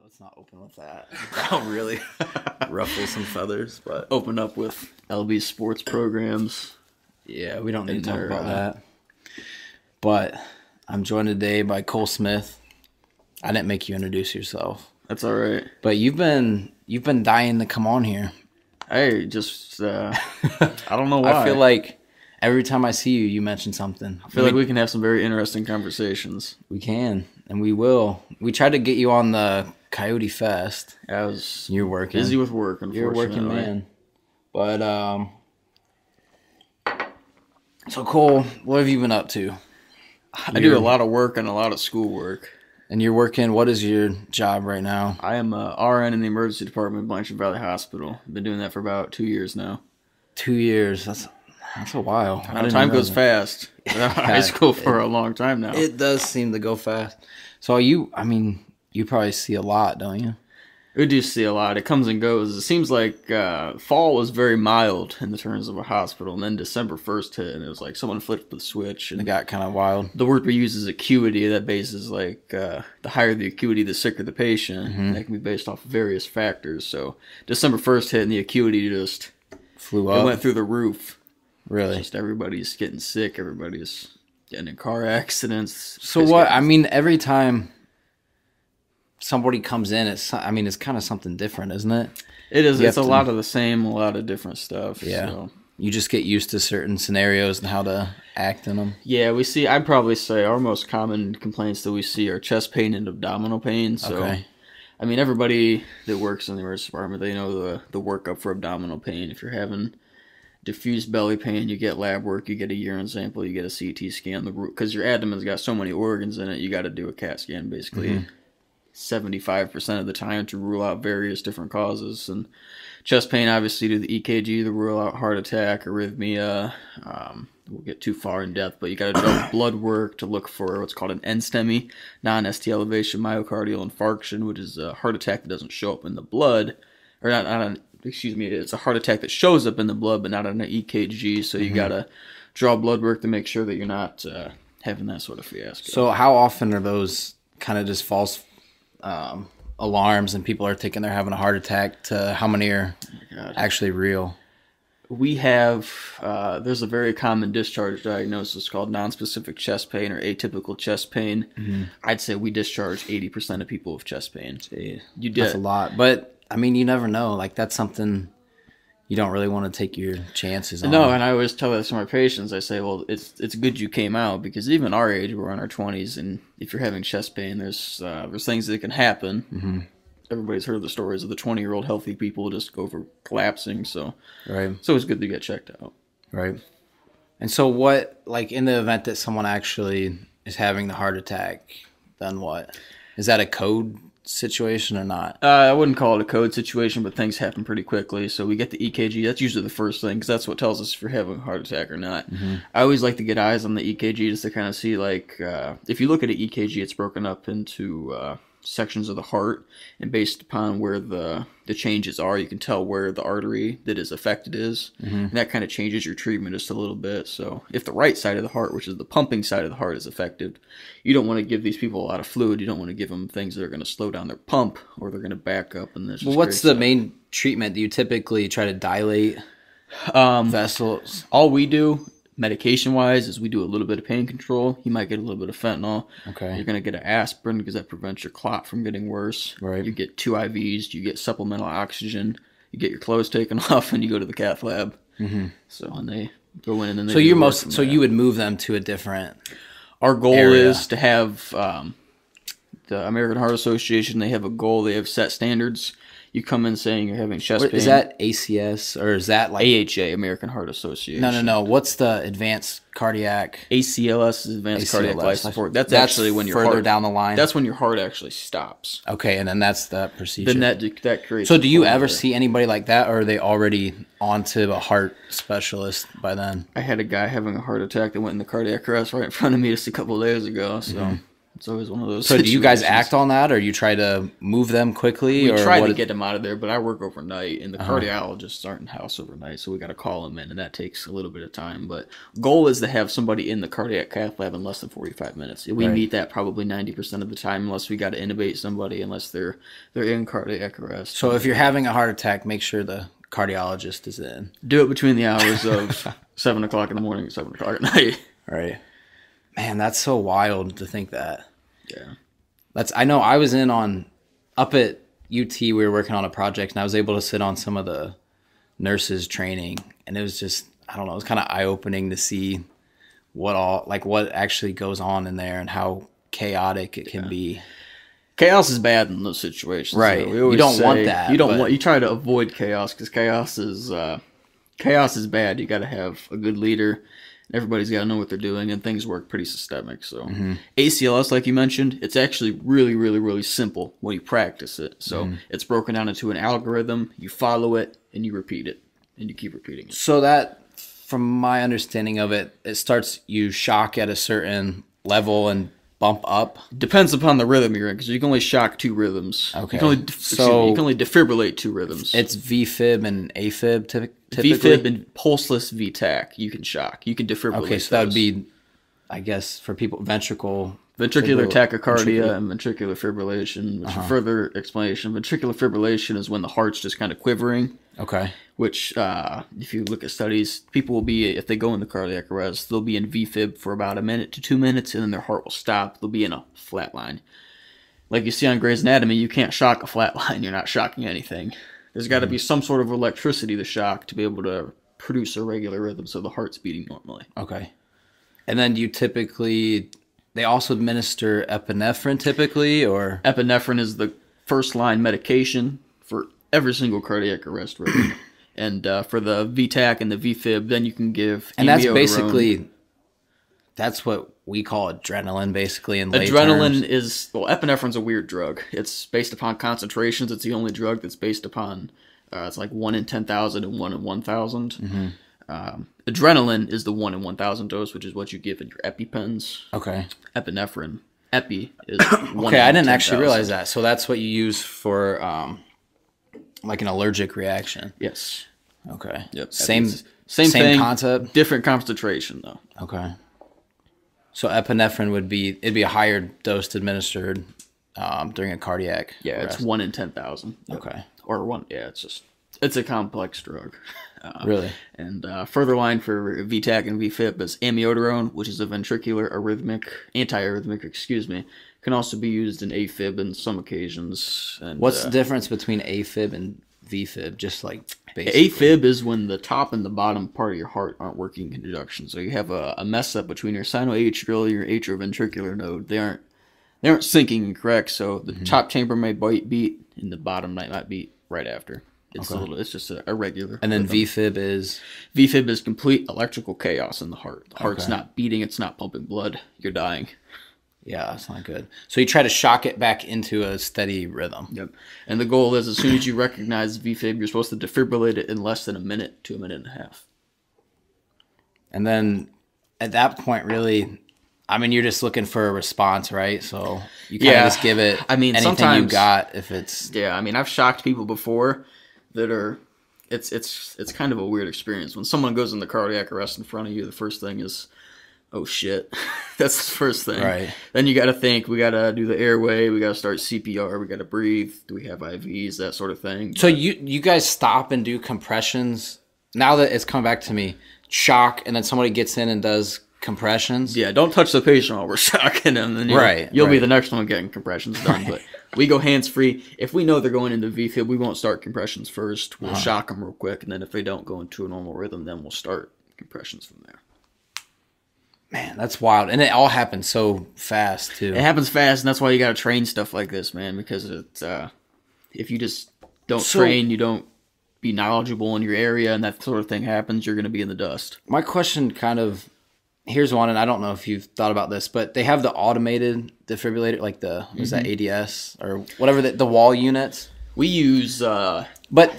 let's not open with that. That'll really ruffle some feathers. But Open up with LB sports programs. yeah, we don't need to talk about that. But I'm joined today by Cole Smith. I didn't make you introduce yourself. That's all right. But you've been dying to come on here. I just I don't know why. I feel like every time I see you, you mention something. I feel like we can have some very interesting conversations. We can, and we will. We tried to get you on the Coyote Fest. I was You're working. busy with work, unfortunately. You're a working man. But so Cole, what have you been up to? I do a lot of work and a lot of schoolwork. And you're working. What is your job right now? I am a RN in the emergency department at Blanchard Valley Hospital. I've been doing that for about 2 years now. 2 years. That's a while. Time goes fast. I've been out of high school for a long time now. It does seem to go fast. So you probably see a lot, don't you? We do see a lot. It comes and goes. It seems like fall was very mild in the terms of a hospital, and then December 1st hit, and it was like someone flipped the switch. And It got kind of wild. the word we use is acuity. That bases like the higher the acuity, the sicker the patient. Mm-hmm. That can be based off of various factors. So December 1st hit, and the acuity just Flew it up. went through the roof. Really? Just everybody's getting sick. Everybody's getting in car accidents. So what? I mean, every time somebody comes in, it's kind of something different, isn't it? It is. You It's a have to- lot of the same, a lot of different stuff. Yeah. So. You just get used to certain scenarios and how to act in them. Yeah, we see. I'd probably say our most common complaints that we see are chest pain and abdominal pain. So, Okay. I mean, everybody that works in the emergency department, they know the workup for abdominal pain. If you're having diffuse belly pain, you get lab work, you get a urine sample, you get a CT scan. Because your abdomen's got so many organs in it, you got to do a CAT scan basically 75% of the time to rule out various different causes. And chest pain, obviously, do the EKG to rule out heart attack, arrhythmia. We'll get too far in depth, but you got to do blood work to look for what's called an NSTEMI, non-ST elevation myocardial infarction, which is a heart attack that doesn't show up in the blood, or it's a heart attack that shows up in the blood, but not on an EKG. So you got to draw blood work to make sure that you're not having that sort of fiasco. So how often are those kind of just false alarms and people are thinking they're having a heart attack to how many are actually real? We have, there's a very common discharge diagnosis called nonspecific chest pain or atypical chest pain. I'd say we discharge 80% of people with chest pain. That's a lot. But, I mean, you never know. Like, that's something you don't really want to take your chances on. No, and I always tell that to my patients. I say, well, it's good you came out, because even our age, we're in our 20s, and if you're having chest pain, there's things that can happen. Everybody's heard the stories of the 20-year-old healthy people just go over collapsing. So Right. it's always good to get checked out. Right. And so what, like, in the event that someone actually is having the heart attack, then what? Is that a code situation or not? I wouldn't call it a code situation, but things happen pretty quickly. So we get the EKG. That's usually the first thing, because that's what tells us if you're having a heart attack or not. I always like to get eyes on the EKG just to kind of see, like, if you look at an EKG, it's broken up into sections of the heart, and based upon where the changes are, you can tell where the artery that is affected is, and that kind of changes your treatment just a little bit. So if the right side of the heart, which is the pumping side of the heart, is affected, you don't want to give these people a lot of fluid. You don't want to give them things that are going to slow down their pump, or they're going to back up. And this. Well, what's the main treatment? Do you typically try to dilate vessels? All we do, medication-wise, is we do a little bit of pain control. You might get a little bit of fentanyl. Okay. You're going to get an aspirin because that prevents your clot from getting worse. Right. You get 2 IVs. You get supplemental oxygen. You get your clothes taken off, and you go to the cath lab. So, and they go in, and then they So do you're the work most from so there. you would move them to a different. Our goal area. is to have the American Heart Association. They have a goal. They have set standards. You come in saying you're having chest pain. Is that ACS or is that like AHA, American Heart Association? No. What's the advanced cardiac? ACLS is Advanced Cardiac Life Support. That's actually when your further heart, down the line. That's when your heart actually stops. Okay, and then that's the procedure. Then that creates. So do you a ever flow. see anybody like that, or are they already onto a heart specialist by then? I had a guy having a heart attack that went into cardiac arrest right in front of me just a couple of days ago. So It's always one of those. So do you guys situations. act on that, or you try to move them quickly? We or try what to is- get them out of there, but I work overnight, and the cardiologists aren't in house overnight, so we got to call them in, and that takes a little bit of time. But goal is to have somebody in the cardiac cath lab in less than 45 minutes. We Right. meet that probably 90% of the time, unless we got to intubate somebody, unless they're in cardiac arrest. So if you're having a heart attack, make sure the cardiologist is in. Do it between the hours of 7 o'clock in the morning and 7 o'clock at night. Right. Man, that's so wild to think that. Yeah. I know I was in on up at UT. We were working on a project, and I was able to sit on some of the nurses training, and it was just, I don't know, it was kind of eye opening to see what actually goes on in there and how chaotic it can be. Chaos is bad in those situations. Right. though. We You always don't want say- that, You don't but- want. You try to avoid chaos because chaos is bad. You got to have a good leader. Everybody's got to know what they're doing, and things work pretty systemic. So Mm-hmm. ACLS, like you mentioned, it's actually really, really, really simple when you practice it. So Mm-hmm. it's broken down into an algorithm. You follow it and you repeat it, and you keep repeating it. So that, from my understanding of it, it starts, you shock at a certain level and bump up. Depends upon the rhythm you're in, because you can only shock 2 rhythms. Okay. You can only, So- you can only defibrillate 2 rhythms. It's VFib and AFib typically. VFib and pulseless VTAC, you can shock. You can defibrillate. Okay, so that would those. be, I guess, for people, ventricular Ventricular tachycardia and ventricular fibrillation, which for further explanation, ventricular fibrillation is when the heart's just kind of quivering, Okay. which, if you look at studies, people will be, if they go into cardiac arrest, they'll be in VFib for about 1 minute to 2 minutes, and then their heart will stop. They'll be in a flat line. Like you see on Grey's Anatomy, you can't shock a flat line. You're not shocking anything. There's got to be some sort of electricity to shock to be able to produce a regular rhythm so the heart's beating normally. Okay. And then they also administer epinephrine typically, or? Epinephrine is the first line medication for every single cardiac arrest rhythm. And for the VTAC and the VFib, then you can give And that's amiodarone. basically, that's what we call adrenaline, basically, in lay Adrenaline terms. is, well, epinephrine's a weird drug. It's based upon concentrations. It's the only drug that's based upon, it's like 1 in 10,000 and 1 in 1,000. Mm-hmm. Adrenaline is the 1 in 1,000 dose, which is what you give in your EpiPens. Okay. Epinephrine, epi, is 1 Okay, I in didn't actually 10,000. realize that. So that's what you use for, like an allergic reaction. Yes. Okay. Yep. Same Same thing, concept. different concentration, though. Okay. So epinephrine it'd be a higher dose administered during a cardiac Yeah, arrest. it's 1 in 10,000. Okay. Or 1, yeah, it's a complex drug. Really? And further line for VTAC and VFib is amiodarone, which is a ventricular antiarrhythmic, can also be used in AFib in some occasions. And, What's the difference between AFib and VFib? Just like basically. AFib is when the top and the bottom part of your heart aren't working in conjunction. So you have a mess up between your sinoatrial and your atrioventricular node. They aren't syncing correct. So the top chamber may beat and the bottom might beat right after. It's just a irregular. And then rhythm. VFib is VFib is complete electrical chaos in the heart. The heart's not beating. It's not pumping blood. You're dying. yeah, that's not good. So you try to shock it back into a steady rhythm. Yep. And the goal is, as soon as you recognize VFib, you're supposed to defibrillate it in less than 1 minute to 1.5 minutes. And then at that point, really, I mean, you're just looking for a response, right? So you kind of just give it. I mean, anything you sometimes- got if it's. Yeah, I mean, I've shocked people before that are. It's kind of a weird experience when someone goes into cardiac arrest in front of you. The first thing is, oh shit, that's the first thing. Right. Then you got to think. We got to do the airway. We got to start CPR. We got to breathe. Do we have IVs? That sort of thing. So you guys stop and do compressions. Now that it's come back to me, shock, and then somebody gets in and does compressions. Yeah, don't touch the patient while we're shocking them. Then you'll be right. the next one getting compressions done. But we go hands free. If we know they're going into VFib, we won't start compressions first. We'll shock them real quick, and then if they don't go into a normal rhythm, then we'll start compressions from there. Man, that's wild, and it all happens so fast too. It happens fast, and that's why you got to train stuff like this, man. Because it's if you just don't train, you don't be knowledgeable in your area, and that sort of thing happens, you're going to be in the dust. My question here's one, and I don't know if you've thought about this, but they have the automated defibrillator, like is that ADS or whatever, the wall units. We use But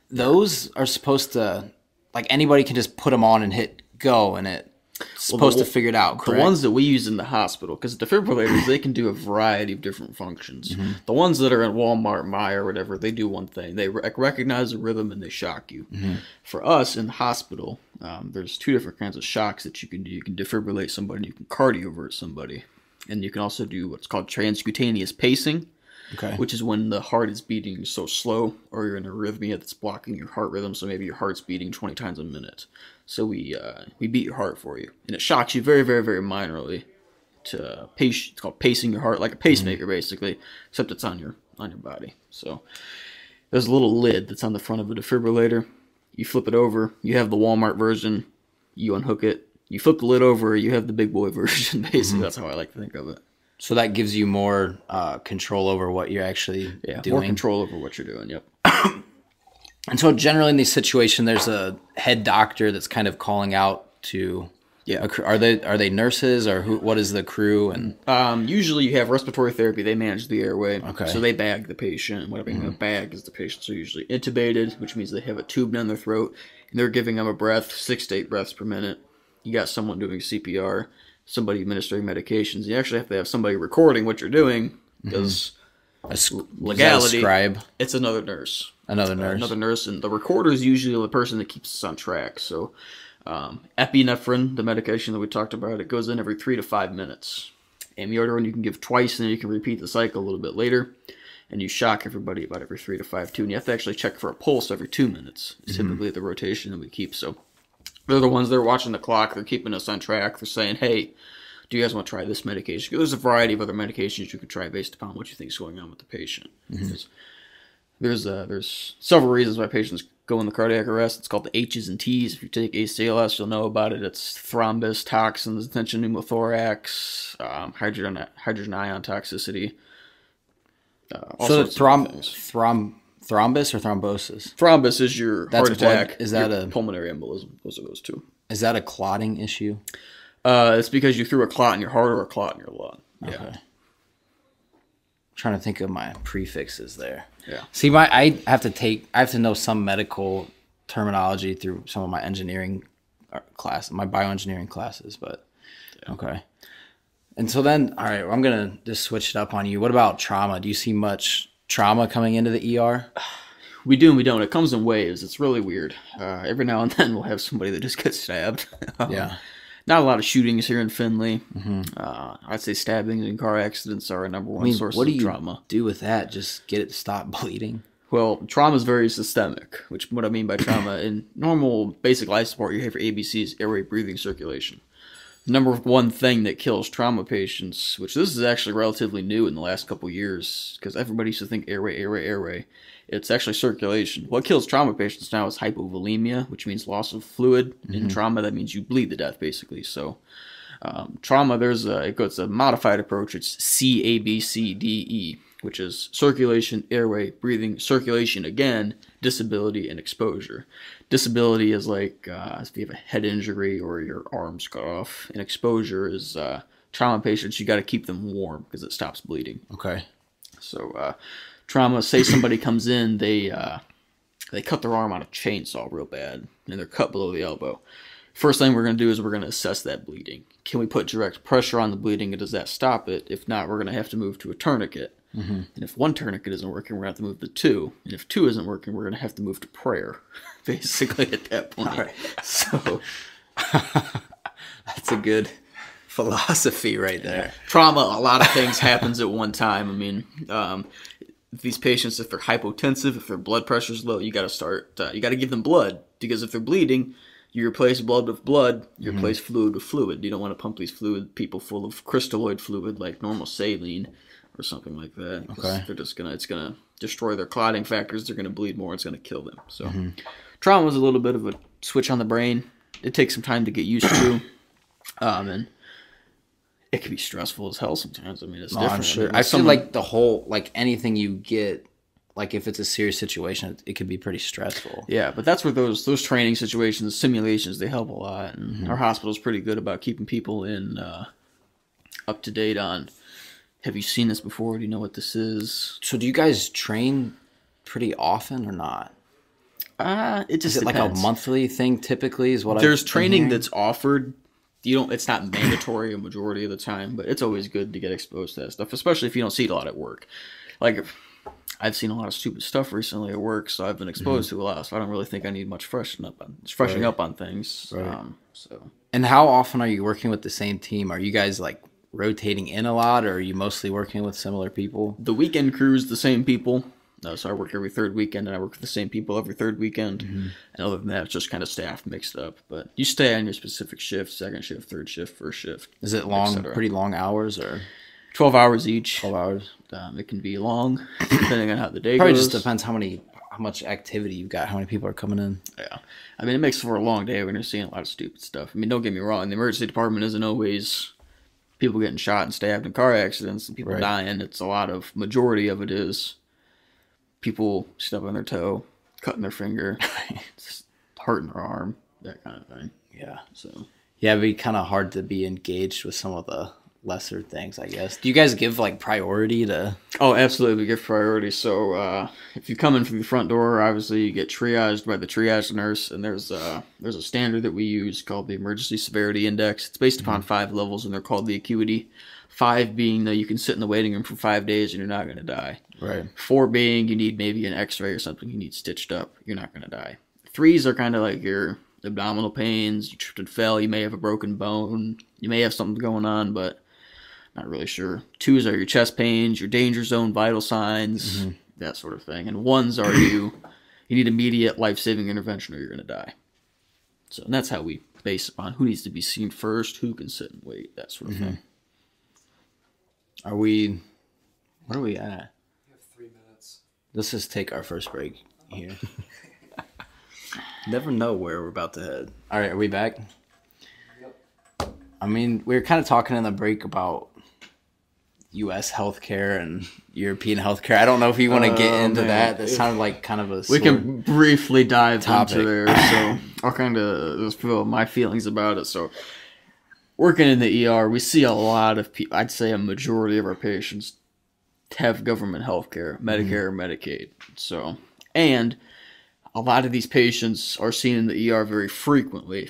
those are supposed to, like, anybody can just put them on and hit go, and it. supposed to figure it out, The correct? ones that we use in the hospital, because defibrillators, they can do a variety of different functions. The ones that are in Walmart, Meijer, or whatever, they do one thing. They recognize the rhythm and they shock you. For us in the hospital, there's two different kinds of shocks that you can do. You can defibrillate somebody, you can cardiovert somebody. And you can also do what's called transcutaneous pacing, Okay. which is when the heart is beating so slow, or you're in a arrhythmia that's blocking your heart rhythm, so maybe your heart's beating 20 times a minute. So we beat your heart for you, and it shocks you very, very, very minorly to pace. It's called pacing your heart, like a pacemaker, basically, except it's on your body. So there's a little lid that's on the front of a defibrillator. You flip it over. You have the Walmart version. You unhook it. You flip the lid over. You have the big boy version. Basically, that's how I like to think of it. So that gives you more control over what you're actually doing. More control over what you're doing. Yep. And so generally in these situations, there's a head doctor that's kind of calling out to. Yeah. Are they nurses or who? What is the crew? And Usually you have respiratory therapy. They manage the airway. Okay. So they bag the patient. What I mean, a bag is the patients are usually intubated, which means they have a tube down their throat, and they're giving them a breath, 6 to 8 breaths per minute. You got someone doing CPR, somebody administering medications. You actually have to have somebody recording what you're doing because legality. Scribe, It's another nurse. another nurse. Another nurse, and the recorder is usually the person that keeps us on track. So, epinephrine, the medication that we talked about, it goes in every 3 to 5 minutes. Amiodarone you can give twice, and then you can repeat the cycle a little bit later. And you shock everybody about every 3 to 5 too. And you have to actually check for a pulse every 2 minutes. It's typically the rotation that we keep. So they're the ones that are watching the clock. They're keeping us on track. They're saying, hey, do you guys want to try this medication? There's a variety of other medications you can try based upon what you think is going on with the patient. There's several reasons why patients go in the cardiac arrest. It's called the H's and T's. If you take ACLS, you'll know about it. It's thrombus, toxins, tension pneumothorax, hydrogen ion toxicity. So thrombus or thrombosis? Thrombus is your That's heart attack. blood. Is that your a pulmonary embolism? Those are those two. Is that a clotting issue? It's because you threw a clot in your heart or a clot in your lung. Yeah. Okay. Trying to think of my prefixes there. Yeah. See, I have to know some medical terminology through some of my engineering class, my bioengineering classes, but okay. And so then, all right, I'm going to just switch it up on you. What about trauma? Do you see much trauma coming into the ER? We do and we don't. It comes in waves. It's really weird. Every now and then we'll have somebody that just gets stabbed. Yeah. Not a lot of shootings here in Findlay. I'd say stabbings and car accidents are our number one source of trauma. What do you do with that? Just get it to stop bleeding? Well, trauma is very systemic, which what I mean by trauma, in normal basic life support, you have your ABCs, airway, breathing, circulation. The number one thing that kills trauma patients, which this is actually relatively new in the last couple years, because everybody used to think airway. It's actually circulation. What kills trauma patients now is hypovolemia, which means loss of fluid. In trauma, that means you bleed to death, basically. So trauma, it's a modified approach. It's CABCDE, which is circulation, airway, breathing, circulation again, disability, and exposure. Disability is like if you have a head injury or your arm's cut off. And exposure is trauma patients, you got to keep them warm because it stops bleeding. Okay. So trauma, say somebody comes in, they cut their arm on a chainsaw real bad, and they're cut below the elbow. First thing we're going to do is we're going to assess that bleeding. Can we put direct pressure on the bleeding, and does that stop it? If not, we're going to have to move to a tourniquet. And if one tourniquet isn't working, we're going to have to move to 2. And if 2 isn't working, we're going to have to move to prayer, basically, at that point. All right. So That's a good philosophy right there. trauma, a lot of things happens at one time. I mean, these patients, if they're hypotensive, if their blood pressure's low, you got to give them blood, because if they're bleeding, you replace blood with blood, you replace fluid with fluid. You don't want to pump these people full of crystalloid fluid like normal saline or something like that. Okay. It's gonna destroy their clotting factors. They're gonna bleed more. It's gonna kill them. So, trauma is a little bit of a switch on the brain. It takes some time to get used to, and it can be stressful as hell sometimes. I mean, it's different. I'm sure. I mean, I feel like the whole, like anything you get, like if it's a serious situation, it could be pretty stressful. Yeah, but that's where those training situations, simulations, they help a lot. And our hospital's pretty good about keeping people up to date on, have you seen this before? Do you know what this is? So do you guys train pretty often or not? It just Is it depends. like a monthly thing typically is what There's training that's offered you don't. It's not mandatory a majority of the time, but it's always good to get exposed to that stuff, especially if you don't see it a lot at work. Like I've seen a lot of stupid stuff recently at work, so I've been exposed to a lot. So I don't really think I need much freshening up on things. Right. So. And how often are you working with the same team? Are you guys like rotating in a lot, or are you mostly working with similar people? The weekend crew is the same people. So I work every third weekend, and I work with the same people every third weekend. And other than that, it's just kind of staff mixed up. But you stay on your specific shift, second shift, third shift, first shift. Is it long, pretty long hours, or 12 hours each? 12 hours. It can be long, depending on how the day Probably goes. just depends how much activity you've got, how many people are coming in. Yeah. I mean, it makes for a long day when you're seeing a lot of stupid stuff. I mean, don't get me wrong. The emergency department isn't always people getting shot and stabbed in car accidents and people dying. It's majority of it is people stubbing their toe, cutting their finger, hurting their arm, that kind of thing. Yeah. So. Yeah, it'd be kind of hard to be engaged with some of the lesser things, I guess. Do you guys give like priority to? Oh, absolutely, we give priority. So if you come in from the front door, obviously you get triaged by the triage nurse, and there's a standard that we use called the Emergency Severity Index. It's based upon 5 levels, and they're called the acuity. 5 being that you can sit in the waiting room for 5 days and you're not going to die. Right. 4 being you need maybe an x-ray or something you need stitched up. You're not going to die. 3s are kind of like your abdominal pains. You tripped and fell. You may have a broken bone. You may have something going on, but not really sure. 2s are your chest pains, your danger zone vital signs, that sort of thing. And 1s are you need immediate life-saving intervention or you're going to die. So and that's how we base upon who needs to be seen first, who can sit and wait, that sort of thing. Where are we at? We have 3 minutes. Let's just take our first break here. Never know where we're about to head. All right, are we back? Yep. I mean, we were kind of talking in the break about U.S. healthcare and European healthcare. I don't know if you want to get into that. That sounded like kind of a We can briefly dive topic into there. So I'll kind of just feel my feelings about it. So working in the ER, we see a lot of people, I'd say a majority of our patients have government health care, Medicare or Medicaid. So, and a lot of these patients are seen in the ER very frequently.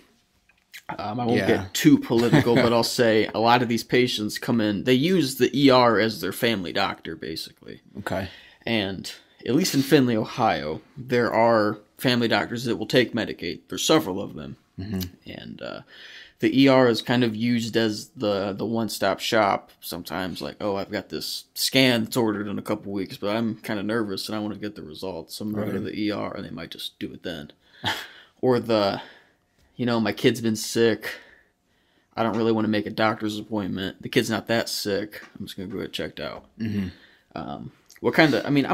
I won't get too political, but I'll say a lot of these patients come in, they use the ER as their family doctor, basically. Okay. And at least in Findlay, Ohio, there are family doctors that will take Medicaid. There's several of them. And the ER is kind of used as the one-stop shop sometimes. Like, oh, I've got this scan that's ordered in a couple weeks, but I'm kind of nervous and I want to get the results. So I'm going to the ER, and they might just do it then. Or my kid's been sick. I don't really want to make a doctor's appointment. The kid's not that sick. I'm just going to go get checked out. I'm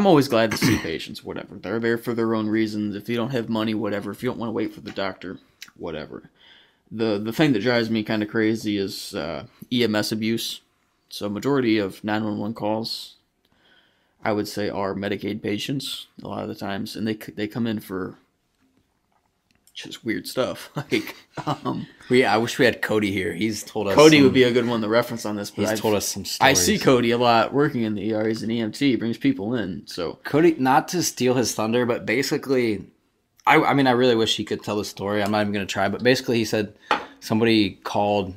always glad to see patients, whatever. They're there for their own reasons. If you don't have money, whatever. If you don't want to wait for the doctor, whatever. The thing that drives me kind of crazy is EMS abuse. So majority of 911 calls, I would say, are Medicaid patients a lot of the times. And they come in for just weird stuff. Like, I wish we had Cody here. He's told us. Cody would be a good one to reference on this. But He's told us some stories. I see Cody a lot working in the ER. He's an EMT. He brings people in. So Cody, not to steal his thunder, but basically, I mean, I really wish he could tell the story. I'm not even going to try. But basically, he said somebody called.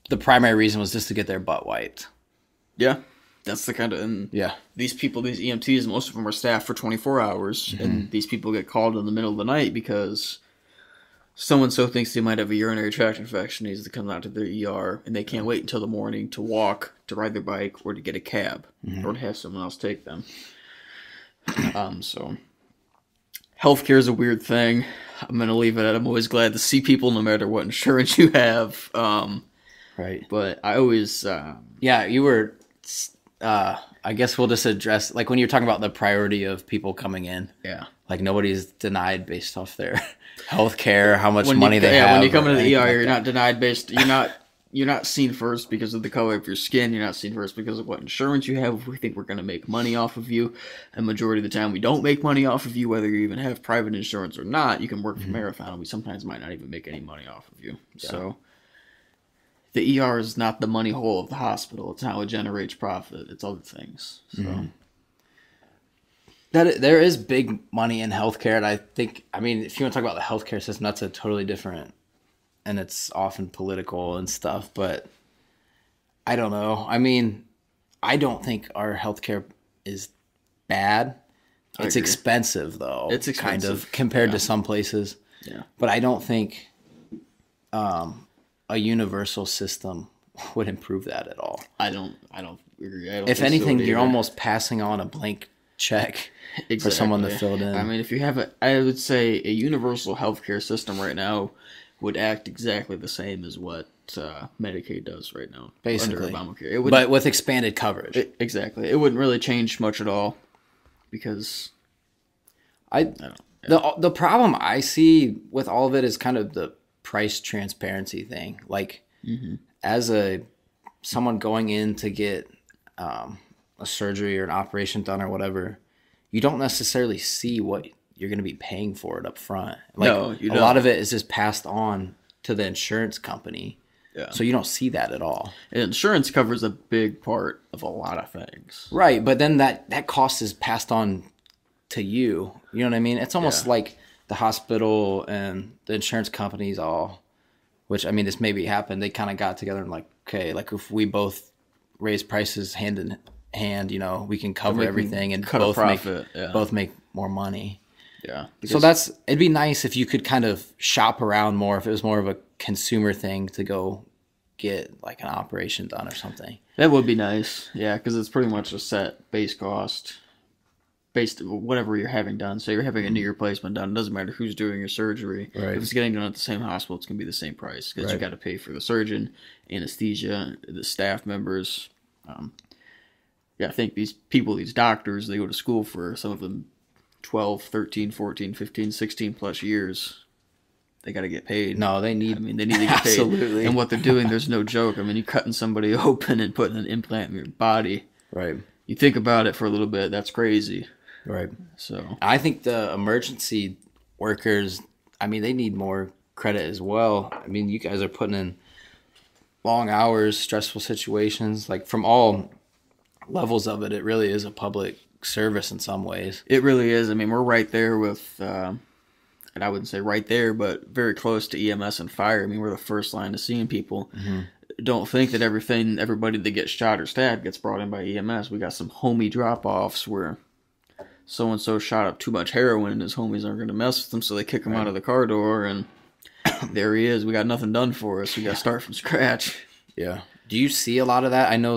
The primary reason was just to get their butt wiped. Yeah. That's the kind of, and these people, these EMTs, most of them are staffed for 24 hours, and these people get called in the middle of the night because so-and-so thinks they might have a urinary tract infection, needs to come out to their ER, and they can't wait until the morning to walk, to ride their bike, or to get a cab, or to have someone else take them. So, healthcare is a weird thing. I'm going to leave it at I'm always glad to see people no matter what insurance you have. Right. But I always... you were... I guess we'll just address, like, when you're talking about the priority of people coming in. Yeah. Like, nobody's denied based off their health care, how much money they have. When you come into the ER, you're not denied based... You're not seen first because of the color of your skin. You're not seen first because of what insurance you have. We think we're going to make money off of you. And majority of the time, we don't make money off of you, whether you even have private insurance or not. You can work for Marathon, and we sometimes might not even make any money off of you. Yeah. So... the ER is not the money hole of the hospital. It's how it generates profit. It's other things. So there is big money in healthcare, and I think, I mean, if you want to talk about the healthcare system, that's a totally different and it's often political and stuff, but I don't know. I mean, I don't think our healthcare is bad. It's agree. expensive though. It's kind expensive. of compared Yeah. to some places. Yeah. But I don't think a universal system would improve that at all. I don't agree. I don't If think anything, so you're either. almost passing on a blank check for someone to fill it in. I mean, if you have I would say a universal healthcare system right now would act exactly the same as what Medicaid does right now, Basically. under Obamacare. It would, but with expanded coverage. exactly, it wouldn't really change much at all because The problem I see with all of it is kind of the price transparency thing. Like, as someone going in to get a surgery or an operation done or whatever, you don't necessarily see what you're going to be paying for it up front. Like, No, you a don't. lot of it is just passed on to the insurance company, yeah. so you don't see that at all. And insurance covers a big part of a lot of things. Right, but then that cost is passed on to you. You know what I mean? It's almost Yeah. like the hospital and the insurance companies all, which I mean, this maybe happened. They kind of got together and like, okay, like if we both raise prices hand in hand, you know, we can cover we can everything and cut a both profit, yeah. both make more money. Yeah. So it'd be nice if you could kind of shop around more, if it was more of a consumer thing to go get like an operation done or something. That would be nice, yeah, because it's pretty much a set base cost, based whatever you're having done. So you're having a knee replacement done. It doesn't matter who's doing your surgery. Right. If it's getting done at the same hospital, it's gonna be the same price because you Right. got to pay for the surgeon, anesthesia, the staff members. Yeah, I think these people, these doctors, they go to school for some of them 12, 13, 14, 15, 16 plus years. They got to get paid. No, they need. I mean, they need to get paid. Absolutely. And what they're doing, there's no joke. I mean, you're cutting somebody open and putting an implant in your body. Right, You think about it for a little bit, that's crazy. right. So, I think the emergency workers, I mean, they need more credit as well. I mean, you guys are putting in long hours, stressful situations, like from all levels of it. It really is a public service in some ways. it really is. I mean, we're right there with, and I wouldn't say right there, but very close to EMS and fire. I mean, we're the first line to seeing people. Don't think that everybody that gets shot or stabbed gets brought in by EMS. We got some homie drop-offs where so-and-so shot up too much heroin and his homies aren't going to mess with him, so they kick him out of the car door, and there he is. We got nothing done for us. We got to start from scratch. Yeah. Do you see a lot of that? I know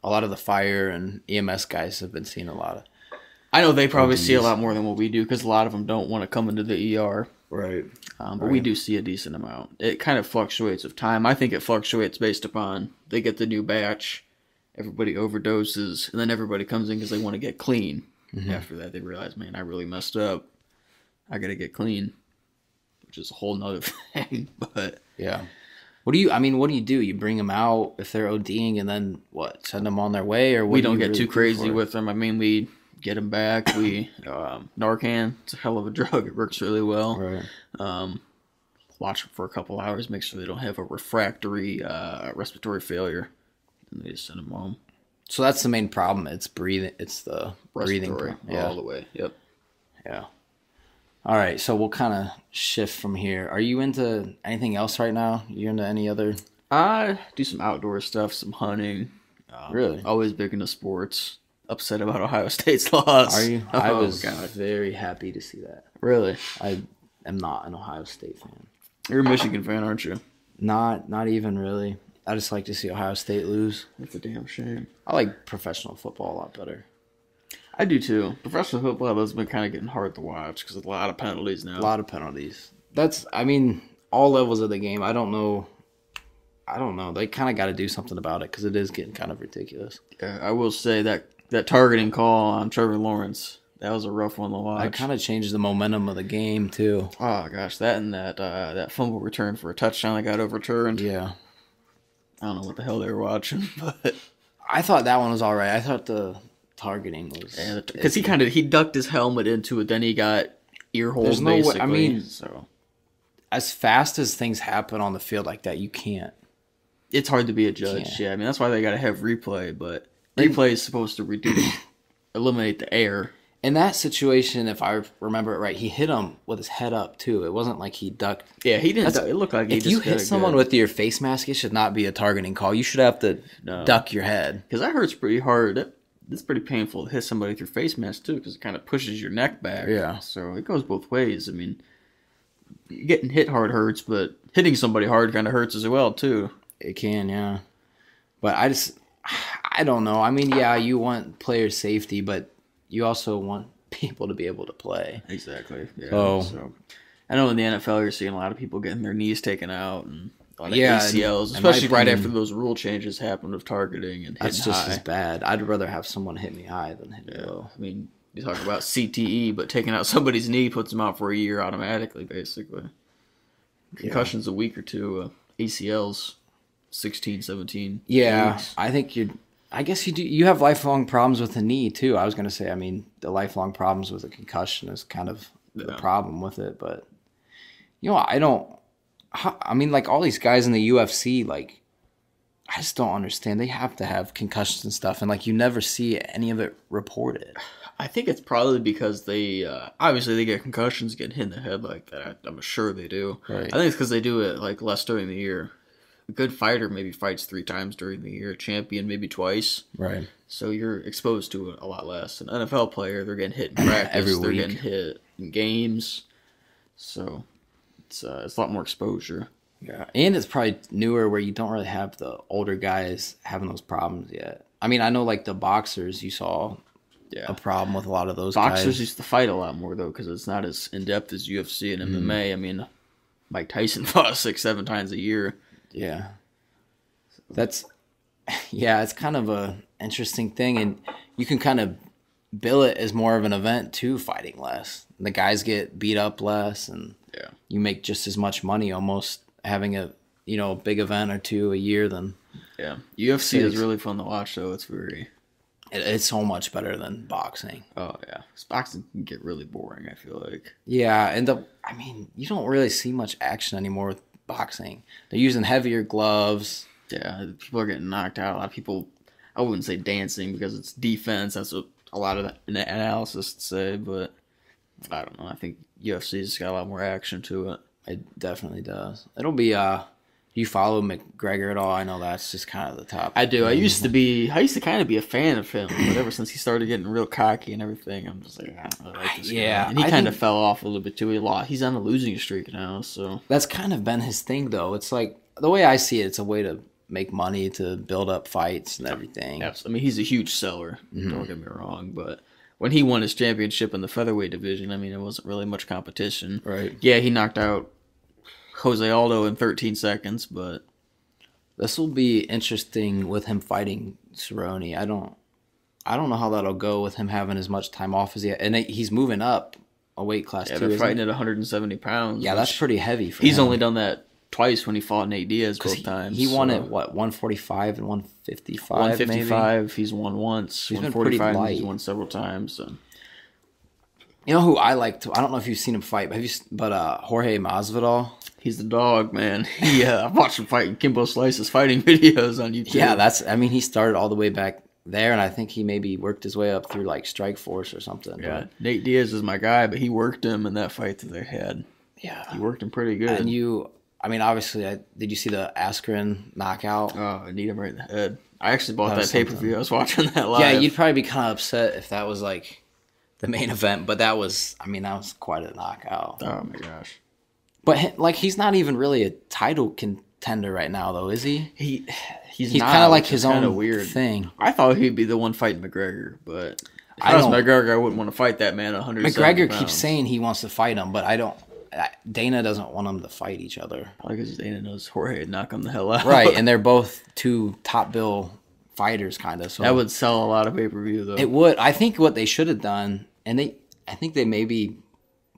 a lot of the fire and EMS guys have been seeing a lot of. I know they probably see a ODs. lot more than what we do because a lot of them don't want to come into the ER. Right. But we do see a decent amount. It kind of fluctuates with time. I think it fluctuates based upon they get the new batch, everybody overdoses, and then everybody comes in because they want to get clean. After that, they realize, man, I really messed up. I got to get clean, which is a whole nother thing. But Yeah. What do you do? You bring them out if they're ODing and then what? Send them on their way, or what we do don't you get really too do crazy for it? with them. I mean, we get them back. We Narcan, it's a hell of a drug. It works really well. Right. Watch them for a couple hours, make sure they don't have a refractory respiratory failure, and they just send them home. So that's the main problem. It's breathing. It's the breathing. Respiratory Yeah. all the way. Yep. Yeah. All right. So we'll kind of shift from here. Are you into anything else right now? You into any other? I do some outdoor stuff, some hunting. Really? Always big into sports. Upset about Ohio State's loss. Are you? Oh, I was God. very happy to see that. Really? I am not an Ohio State fan. You're a Michigan fan, aren't you? Not even really. I just like to see Ohio State lose. That's a damn shame. I like professional football a lot better. I do too. Professional football has been kind of getting hard to watch because of a lot of penalties now. A lot of penalties. I mean, all levels of the game. I don't know. They kind of got to do something about it because it is getting kind of ridiculous. I will say that targeting call on Trevor Lawrence, that was a rough one to watch. It kind of changed the momentum of the game too. Oh gosh, that and that fumble return for a touchdown that got overturned. Yeah. I don't know what the hell they were watching, but I thought that one was all right. I thought the targeting was because he ducked his helmet into it, then he got ear holes. There's no way- basically. I mean- so as fast as things happen on the field like that, you can't. it's hard to be a judge. Yeah, I mean that's why they got to have replay, but replay is supposed to eliminate the error. In that situation, if I remember it right, he hit him with his head up too. It wasn't like he ducked. Yeah, he didn't. That's- It looked like he If just you hit someone with your face mask, it should not be a targeting call. You should have to No. duck your head. because that hurts pretty hard. It's pretty painful to hit somebody with your face mask too, because it kind of pushes your neck back. Yeah. So it goes both ways. I mean, getting hit hard hurts, but hitting somebody hard kind of hurts as well too. It can, yeah. But I don't know. I mean, yeah, you want player safety, but you also want people to be able to play. Exactly. Yeah. Oh. So I know in the NFL you're seeing a lot of people getting their knees taken out and a lot of Yeah, ACLs, in my especially right opinion- after those rule changes happened of targeting and That's hitting just high. as bad. I'd rather have someone hit me high than hit me Yeah. low. I mean, you talk about CTE, but taking out somebody's knee puts them out for a year automatically, basically. Concussions a week or two, ACLs 16, 17 Yeah, weeks. I think I guess you do. You have lifelong problems with the knee too. I was gonna say. I mean, the lifelong problems with a concussion is kind of the Yeah. problem with it. But I don't. I mean, like all these guys in the UFC, like I just don't understand. They have to have concussions and stuff, and like you never see any of it reported. I think it's probably because they obviously they get concussions getting hit in the head like that. I'm sure they do. Right. I think it's because they do it like less during the year. A good fighter maybe fights 3 times during the year. A champion maybe twice. Right. So you're exposed to it a lot less. An NFL player, they're getting hit in practice. Every They're week. getting hit in games. So it's a lot more exposure. Yeah, and it's probably newer where you don't really have the older guys having those problems yet. I mean, I know like the boxers, you saw Yeah. a problem with a lot of those Boxers guys. used to fight a lot more though, because it's not as in depth as UFC and MMA. I mean, Mike Tyson fought 6-7 times a year. Yeah. It's kind of a interesting thing, and you can kind of bill it as more of an event too, fighting less. The guys get beat up less, and Yeah. you make just as much money almost having a big event or two a year than Yeah. UFC is Six. really fun to watch though. It's it's so much better than boxing. oh yeah. Boxing can get really boring, I feel like. Yeah, and you don't really see much action anymore with boxing. They're using heavier gloves. Yeah, people are getting knocked out. A lot of people, I wouldn't say dancing because it's defense. That's what a lot of the analysis say, but I don't know. I think UFC's got a lot more action to it. It definitely does. It'll be do you follow McGregor at all? I know that's just kind of the top. I do. I used to kind of be a fan of him, but ever since he started getting real cocky and everything, I'm just like, I don't really like this Yeah, guy. And he I kind of think- fell off a little bit too. He's on a losing streak now, so That's kind of been his thing, though. It's like the way I see it, it's a way to make money to build up fights and everything. I mean, he's a huge seller. Don't get me wrong, but when he won his championship in the featherweight division, I mean, it wasn't really much competition. Right. Yeah, he knocked out Jose Aldo in 13 seconds, but This will be interesting with him fighting Cerrone. I don't know how that'll go with him having as much time off as he, and he's moving up a weight class yeah, too. they're isn't fighting he? at 170 pounds. Yeah, that's which pretty heavy for He's him. only done that twice when he fought Nate Diaz 'Cause both times. He won so at what 145 and 155. 155. He's won once. He's been pretty 145. He's light. won several times. So. You know who I like to? I don't know if you've seen him fight, but Jorge Masvidal. He's the dog, man. I've watched him fighting Kimbo Slice's fighting videos on YouTube. Yeah, he started all the way back there, and I think he maybe worked his way up through like Strike Force or something. Yeah, But, Nate Diaz is my guy, but he worked him in that fight that they had. yeah. He worked him pretty good. And obviously, did you see the Askren knockout? Oh, I need him right in the head. I actually bought That that was pay per view. I was watching that live. Yeah, you'd probably be kind of upset if that was like the main event, but that was quite a knockout. Oh my gosh. But like, he's not even really a title contender right now, though, is he? He's He's not, kind of like which his is kinda own weird thing. I thought he'd be the one fighting McGregor, but if I I was don't- McGregor, I wouldn't want to fight that man 170 McGregor pounds. keeps saying he wants to fight him, but I don't. Dana doesn't want them to fight each other. Probably because Dana knows Jorge would knock him the hell out. Right, and they're both two top bill fighters, kind of. So that would sell a lot of pay per view though. it would. I think what they should have done, and I think they maybe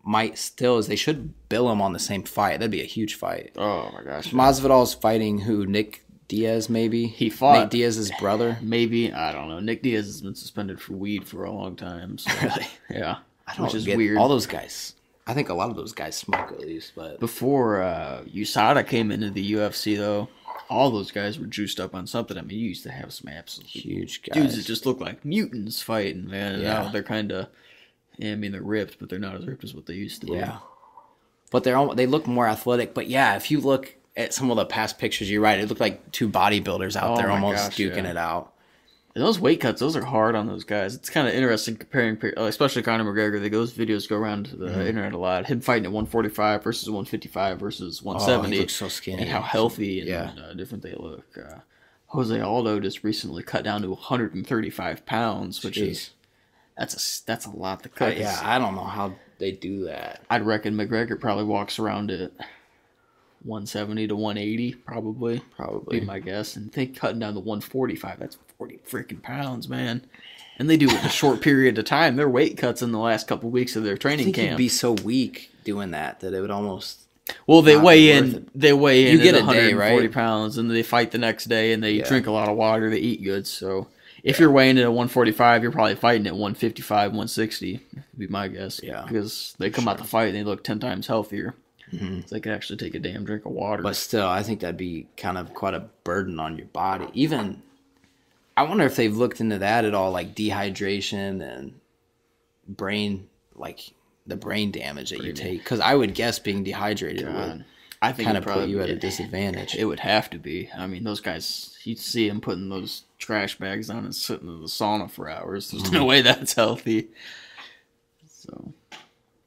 might still, is they should bill them on the same fight. That'd be a huge fight. Oh my gosh. Masvidal's fighting who? Nick Diaz, maybe. He fought- Nate Diaz's brother. Maybe, I don't know. Nick Diaz has been suspended for weed for a long time. So, Really? yeah. I don't Which is get weird. all those guys. I think a lot of those guys smoke at least, but Before USADA came into the UFC, though, all those guys were juiced up on something. I mean, you used to have some absolutely huge guys. dudes that just look like mutants fighting, man. And Yeah. now they're kind of Yeah, I mean they're ripped, but they're not as ripped as what they used to be. Yeah. But they look more athletic. But yeah, if you look at some of the past pictures, you're right. It looked like two bodybuilders out Oh there my almost gosh, duking yeah. it out. And those weight cuts, those are hard on those guys. It's kind of interesting comparing, especially Conor McGregor. Those videos go around the internet a lot. Him fighting at 145 versus 155 versus 170. He looks so skinny. And how healthy and Yeah. different they look. Jose Aldo just recently cut down to 135 pounds, which is that's a lot to cut. But yeah, I don't know how they do that. I'd reckon McGregor probably walks around at 170 to 180, probably. Probably. Be my guess. And think cutting down to 145, that's 40 freaking pounds, man. And they do it in a short period of time. Their weight cuts in the last couple of weeks of their I training think you'd camp. be so weak doing that it would almost. Well, they not weigh be worth in. it. They weigh in. You get at a day, 140 right? pounds, and they fight the next day, and they Yeah. drink a lot of water. They eat good. So if you're weighing in at 145, you're probably fighting at 155, 160. Would be my guess. Yeah, because they come out to fight and they look 10 times healthier. So they could actually take a damn drink of water. But still, I think that'd be kind of quite a burden on your body. Even, I wonder if they've looked into that at all, like dehydration and brain, like the brain damage that you take. Because I would guess being dehydrated would I think kind it'd of put probably- you at a disadvantage. It would have to be. I mean, those guys, you'd see them putting those trash bags on and sitting in the sauna for hours. There's no way that's healthy. So,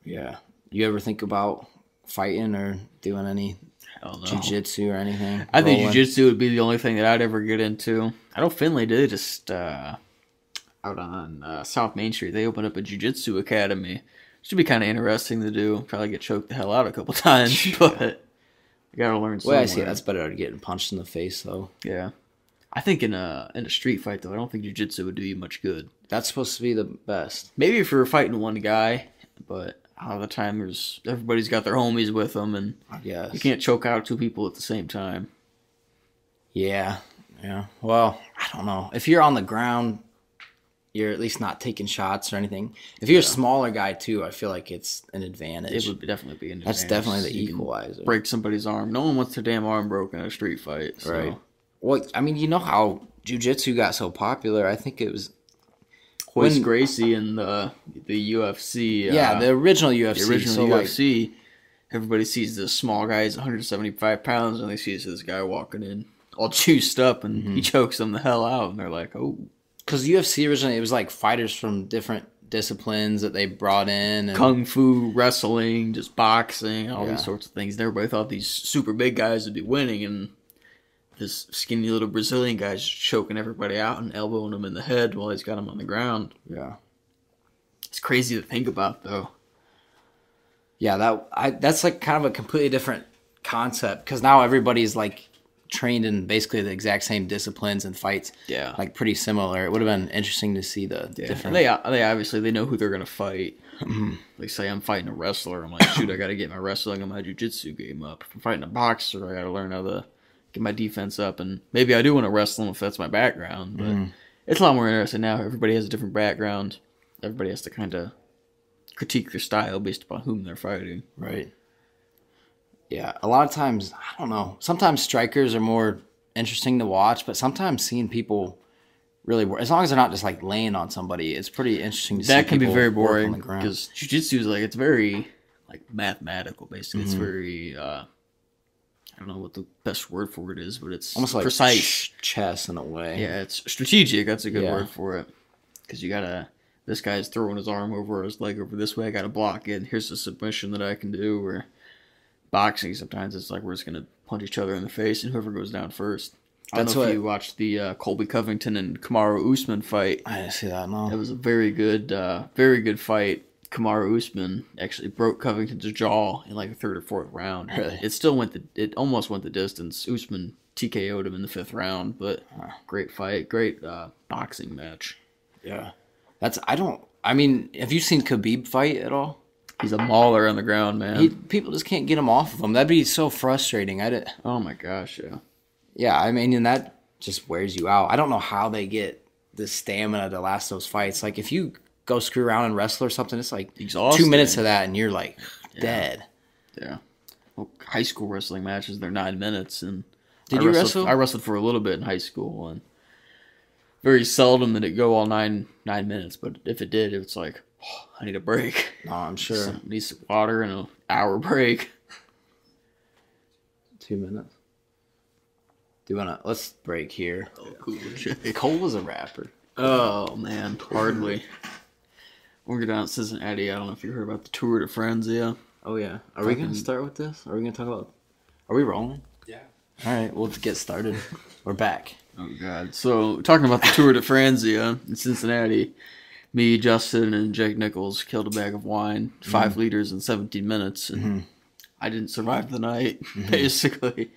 Yeah. You ever think about fighting or doing any I don't know. jiu-jitsu or anything? I think Rolling? jiu-jitsu would be the only thing that I'd ever get into. I know Finley did just out on South Main Street. They opened up a jiu-jitsu academy. Should be kind of interesting to do. Probably get choked the hell out a couple times, but you gotta learn The somewhere. way I see it, that's better than getting punched in the face, though. Yeah. I think in a street fight though, I don't think jiu-jitsu would do you much good. That's supposed to be the best. Maybe if you're fighting one guy, but a lot of the time everybody's got their homies with them, and I guess. you can't choke out two people at the same time. Yeah. Yeah. Well, I don't know. If you're on the ground, you're at least not taking shots or anything. If you're a smaller guy too, I feel like it's an advantage. It would definitely be an That's advantage. definitely the You can equalizer. break somebody's arm. No one wants their damn arm broken in a street fight. So. Right. Well, I mean, you know how jiu-jitsu got so popular. I think it was Hoist When- Gracie and the UFC. the original UFC. The original so, like, UFC. Everybody sees this small guy, he's 175 pounds, and they see this guy walking in all juiced up, and he chokes them the hell out, and they're like, oh. because UFC originally, it was like fighters from different disciplines that they brought in. And, Kung fu, wrestling, just boxing, all Yeah. these sorts of things. And everybody thought these super big guys would be winning, and this skinny little Brazilian guy's just choking everybody out and elbowing them in the head while he's got them on the ground. yeah. It's crazy to think about, though. Yeah, that's like kind of a completely different concept because now everybody's like trained in basically the exact same disciplines and fights. Yeah. Like pretty similar. It would have been interesting to see the Yeah. different. They obviously they know who they're gonna fight. They say I'm fighting a wrestler. I'm like, shoot, I gotta get my wrestling and my jiu-jitsu game up. If I'm fighting a boxer, I gotta learn how to get my defense up, and maybe I do want to wrestle if that's my background. But it's a lot more interesting now. Everybody has a different background. Everybody has to kind of critique their style based upon whom they're fighting. Right. Yeah, a lot of times, I don't know. Sometimes strikers are more interesting to watch, but sometimes seeing people really work, as long as they're not just like laying on somebody, it's pretty interesting to see. That can be people very work on boring the ground. because jiu-jitsu is like it's very like mathematical. Basically, it's very I don't know what the best word for it is, but it's Almost like precise. chess in a way. Yeah, it's strategic. That's a good Yeah. word for it. Because you gotta, this guy's throwing his arm over, his leg over this way. I gotta block it. Here's the submission that I can do. Or boxing, sometimes it's like we're just gonna punch each other in the face, and whoever goes down first. I don't That's know if what- you watched the Colby Covington and Kamaru Usman fight. I didn't see that, no. That was a very good fight. Kamaru Usman actually broke Covington's jaw in like the third or fourth round. Really? It almost went the distance. Usman TKO'd him in the fifth round, but great fight, great boxing match. Yeah. I mean, have you seen Khabib fight at all? He's a mauler on the ground, man. People just can't get him off of him. That'd be so frustrating. Oh my gosh, yeah. Yeah, I mean, and that just wears you out. I don't know how they get the stamina to last those fights. Like, if you go screw around and wrestle or something, it's like Exhausting. 2 minutes of that and you're like dead. Yeah. Well, high school wrestling matches, they're 9 minutes. And Did I you wrestled- wrestle? I wrestled for a little bit in high school, and very seldom did it go all nine minutes. But if it did, it's like, I need a break. No, I'm sure. Need some water and an hour break. 2 minutes. Do you wanna? Let's break here. Oh, cool. Cole was a rapper. Oh man, hardly. We're down at Cincinnati. I don't know if you heard about the Tour de Franzia. Oh yeah. Are we gonna start with this? Are we gonna talk about? Are we rolling? Yeah. All right, we'll get started. We're back. Oh god. So talking about the Tour de Franzia in Cincinnati, me, Justin, and Jake Nichols killed a bag of wine, 5 liters in 17 minutes, and I didn't survive the night. Basically,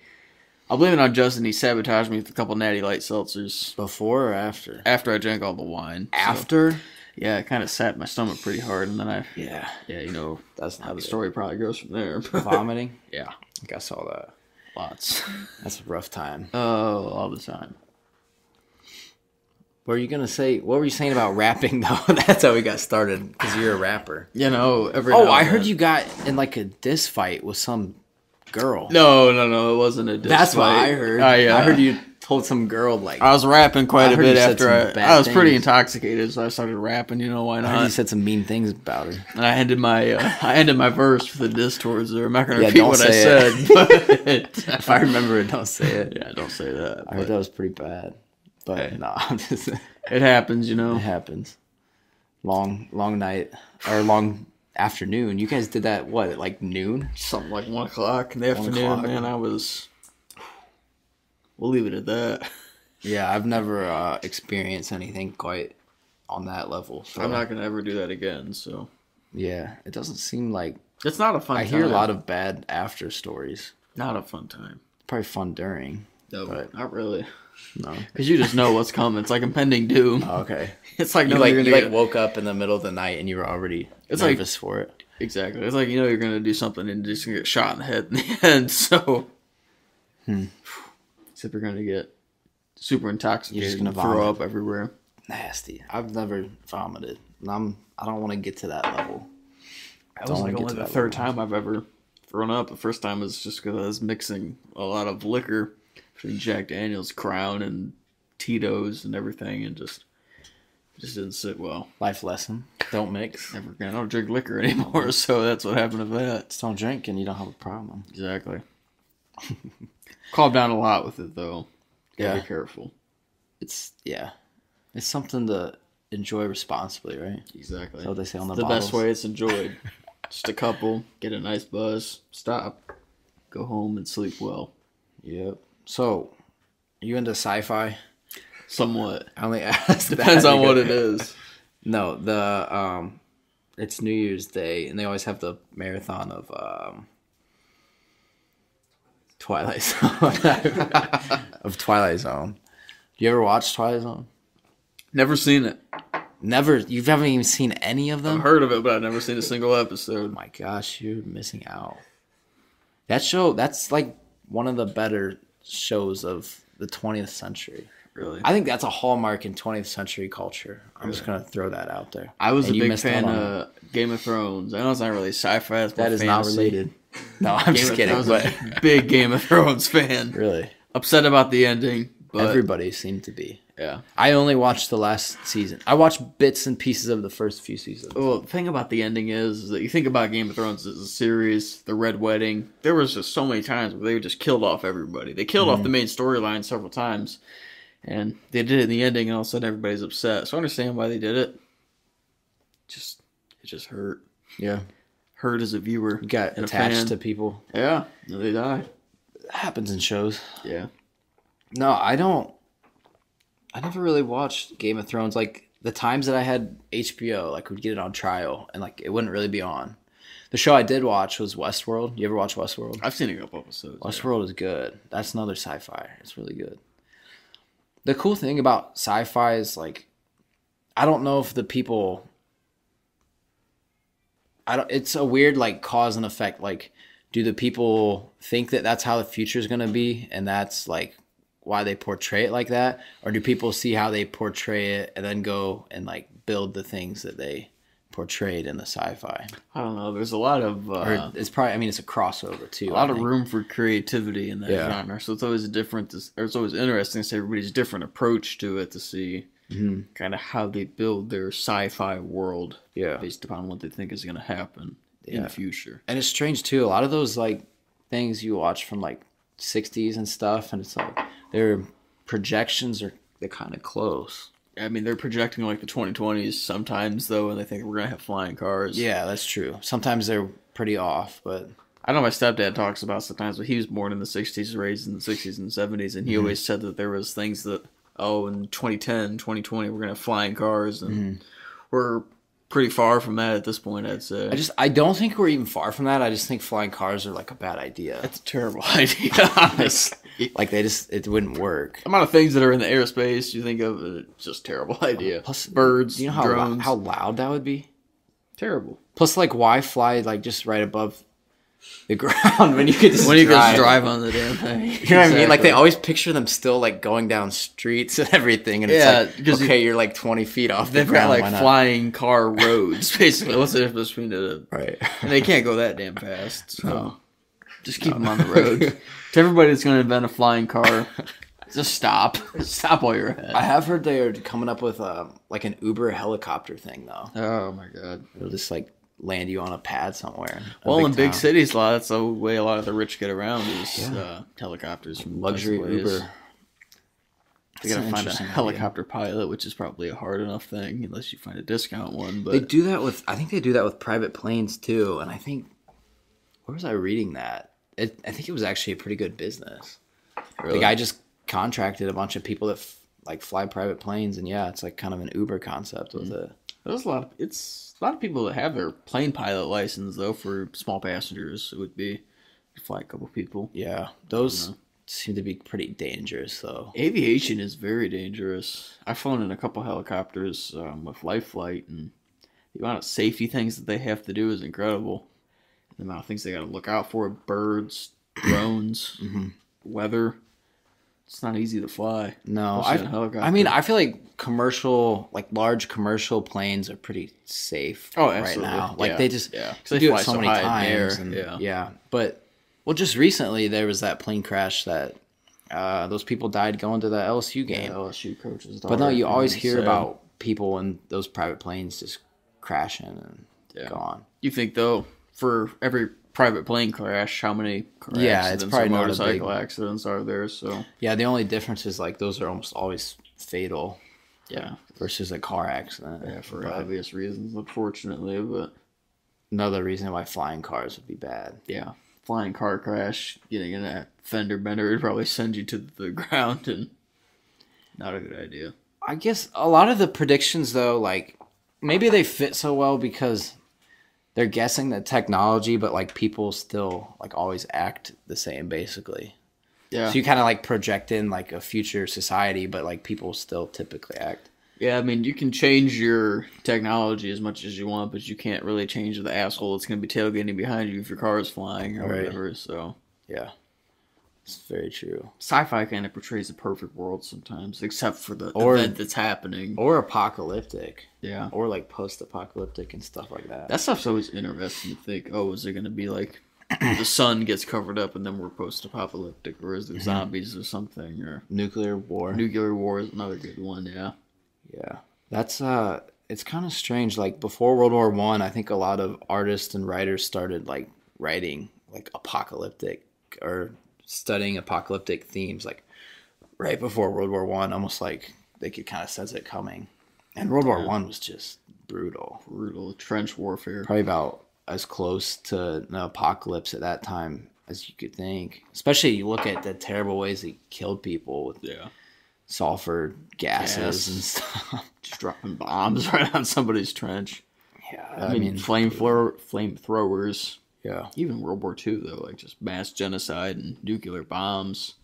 I'll blame it on Justin. He sabotaged me with a couple Natty Light seltzers Before or after? after I drank all the wine. So, After? yeah, it kind of sat in my stomach pretty hard, and then Yeah. you know, That's how not the good. story probably goes from there. Vomiting. Yeah, I think I saw that. lots. That's a rough time. Oh, all the time. What were you gonna say? What were you saying about rapping though? That's how we got started because you're a rapper. You know, every Oh, now I and heard then. you got in like a diss fight with some girl. No, it wasn't a diss That's what fight. I heard. I heard you told some girl like. I was rapping quite I a heard bit you said after some I bad was pretty things. intoxicated, so I started rapping. You know why I heard you not? said some mean things about her. And I ended my verse with a diss towards her. I'm not gonna Yeah, repeat don't what I say said, but If I remember it, don't say it. yeah, don't say that. I heard But that was pretty bad. But Hey. no, I'm just. it happens, you It know. happens. Long night or long afternoon. You guys did that what at like noon? Something like 1 o'clock in the 1 afternoon, o'clock. man. We'll leave it at that. Yeah, I've never experienced anything quite on that level. So. I'm not gonna ever do that again. So Yeah, it doesn't seem like it's not a fun. I time. hear a lot of bad after stories. not a fun time. Probably fun during. No, But- not really. No. Because you just know what's coming. It's like impending doom. Okay. It's like You no, like you're you gonna like woke up in the middle of the night and you were already It's like- nervous for it. exactly. It's like you know you're gonna do something and you're just gonna get shot in the head in the end. So, except you're gonna get super intoxicated gonna and throw vomit. up everywhere. Nasty. I've never vomited. And I don't want to get to that level. That Don't was wanna like get only to the that third level. time I've ever thrown up. The first time was just because I was mixing a lot of liquor between Jack Daniels, Crown, and Tito's and everything, and just didn't sit well. Life lesson. Don't mix. Never again. I don't drink liquor anymore, so that's what happened to that. Just don't drink and you don't have a problem. Exactly. Calmed down a lot with it though. Gotta Yeah. be careful. It's something to enjoy responsibly, right? Exactly. That's what they say on the the bottles. best way it's enjoyed. Just a couple, get a nice buzz, stop, go home and sleep well. Yep. So, you into sci-fi? Somewhat. I only asked. Depends that on what because- it is. No, it's New Year's Day, and they always have the marathon of Twilight Zone. Of Twilight Zone. You ever watch Twilight Zone? Never seen it. Never. You haven't even seen any of them. I've heard of it, but I've never seen a single Oh episode. my gosh, you're missing out. That show, that's like one of the better shows of the 20th century. Really. I think that's a hallmark in 20th century culture. I'm just going to throw that out there. I was And a you big missed fan out on of Game of Thrones. I know it's not really sci-fi. It's That more is not fantasy. related. No, I'm Game just of kidding. Thrones, But I'm a big Game of Thrones fan. really, Upset about the ending, but everybody seemed to be. yeah. I only watched the last season. I watched bits and pieces of the first few seasons. Well, the thing about the ending is that you think about Game of Thrones as a series, the Red Wedding. There was just so many times where they just killed off everybody. They killed off the main storyline several times, and they did it in the ending, and all of a sudden everybody's upset. So I understand why they did it. It just hurt. Yeah, Hurt as a viewer. you got and a attached fan. to people. Yeah, and they die. That happens in shows. Yeah. No, I don't. I never really watched Game of Thrones. Like the times that I had HBO, like would get it on trial, and like it wouldn't really be on. The show I did watch was Westworld. You ever watch Westworld? I've seen a couple episodes. Westworld is good. That's another sci-fi. It's really good. The cool thing about sci-fi is like, I don't know if the people. It's a weird like cause and effect. Like, do the people think that that's how the future is going to be, and that's like why they portray it like that, or do people see how they portray it and then go and like build the things that they portrayed in the sci-fi? I don't know. There's a lot of Or it's probably. I mean, it's a crossover too. a lot I of think. room for creativity in that Yeah. genre. So it's always different. Or it's always interesting to see everybody's different approach to it to see kind of how they build their sci-fi world Yeah. based upon what they think is going to happen in the future. And it's strange too. A lot of those like things you watch from like 60s and stuff, and it's like their projections they're kind of close. I mean, they're projecting like the 2020s sometimes though, and they think we're going to have flying cars. Yeah, that's true. Sometimes they're pretty off, but I know my stepdad talks about sometimes, but he was born in the 60s, raised in the 60s and 70s, and he always said that there was things that, in 2010, 2020, we're going to have flying cars, and we're pretty far from that at this point, I'd say. I don't think we're even far from that. I just think flying cars are like a bad idea. That's a terrible idea, honestly. Like it wouldn't work. The amount of things that are in the airspace you think of, it's just a terrible idea. Plus, birds, you know drones. how loud that would be? Terrible. Plus, like, why fly like just right above the ground when you could just drive on the damn thing? You know what I mean? Like they always picture them still like going down streets and everything, and it's like, okay, you're like 20 feet off the They've ground. got like flying car roads, basically. What's the difference between the right? And they can't go that damn fast. So just keep them on the road. To everybody that's going to invent a flying car, just stop. Stop while you're ahead. I have heard they are coming up with like an Uber helicopter thing though. Oh my god! It'll just like land you on a pad somewhere. Well, in big cities, that's the way a lot of the rich get around is helicopters from luxury Uber. They gotta find a helicopter pilot, which is probably a hard enough thing unless you find a discount one. But they do that with, I think they do that with private planes too. And I think, where was I reading that? I think it was actually a pretty good business. Really? The guy just contracted a bunch of people that like fly private planes, and it's like kind of an Uber concept with it. There's a lot of people that have their plane pilot license though for small passengers. It would be to fly a couple people. Yeah, those seem to be pretty dangerous though. Aviation is very dangerous. I've flown in a couple helicopters with Life Flight, and the amount of safety things that they have to do is incredible. The amount of things they got to look out for: birds, drones, weather. It's not easy to fly. No, I mean, I feel like large commercial planes are pretty safe right now. Like they just they do it so many times. But just recently there was that plane crash that those people died going to the LSU game. LSU coaches. But no, you always hear about people in those private planes just crashing and gone. You think though, for every private plane crash, how many accidents it's probably or motorcycle accidents are there? So the only difference is like those are almost always fatal. Yeah, versus a car accident. Yeah, for obvious reasons, unfortunately. But another reason why flying cars would be bad. Yeah, flying car crash, getting in a fender bender would probably send you to the ground, and not a good idea. I guess a lot of the predictions though, like maybe they fit so well because they're guessing the technology, but like people still like always act the same basically. Yeah. So you kind of like project in like a future society, but like people still typically act. Yeah, I mean, you can change your technology as much as you want, but you can't really change the asshole that's going to be tailgating behind you if your car is flying or whatever. So yeah, it's very true. Sci-fi kind of portrays the perfect world sometimes, except for the event that's happening. Or apocalyptic. Yeah. Or like post-apocalyptic and stuff like that. That stuff's always interesting to think, is it going to be like the sun gets covered up and then we're post-apocalyptic, or is there zombies or something? Or nuclear war. Nuclear war is another good one, yeah. Yeah. That's, it's kind of strange. Like before World War I think a lot of artists and writers started like writing like apocalyptic or studying apocalyptic themes like right before World War I, almost like they could kind of sense it coming. And World War I was just brutal. Brutal trench warfare. Probably about as close to an apocalypse at that time as you could think. Especially you look at the terrible ways they killed people with sulfur gases and stuff. Just dropping bombs right on somebody's trench. Yeah. I mean flamethrowers. Yeah. Even World War II, though, like just mass genocide and nuclear bombs.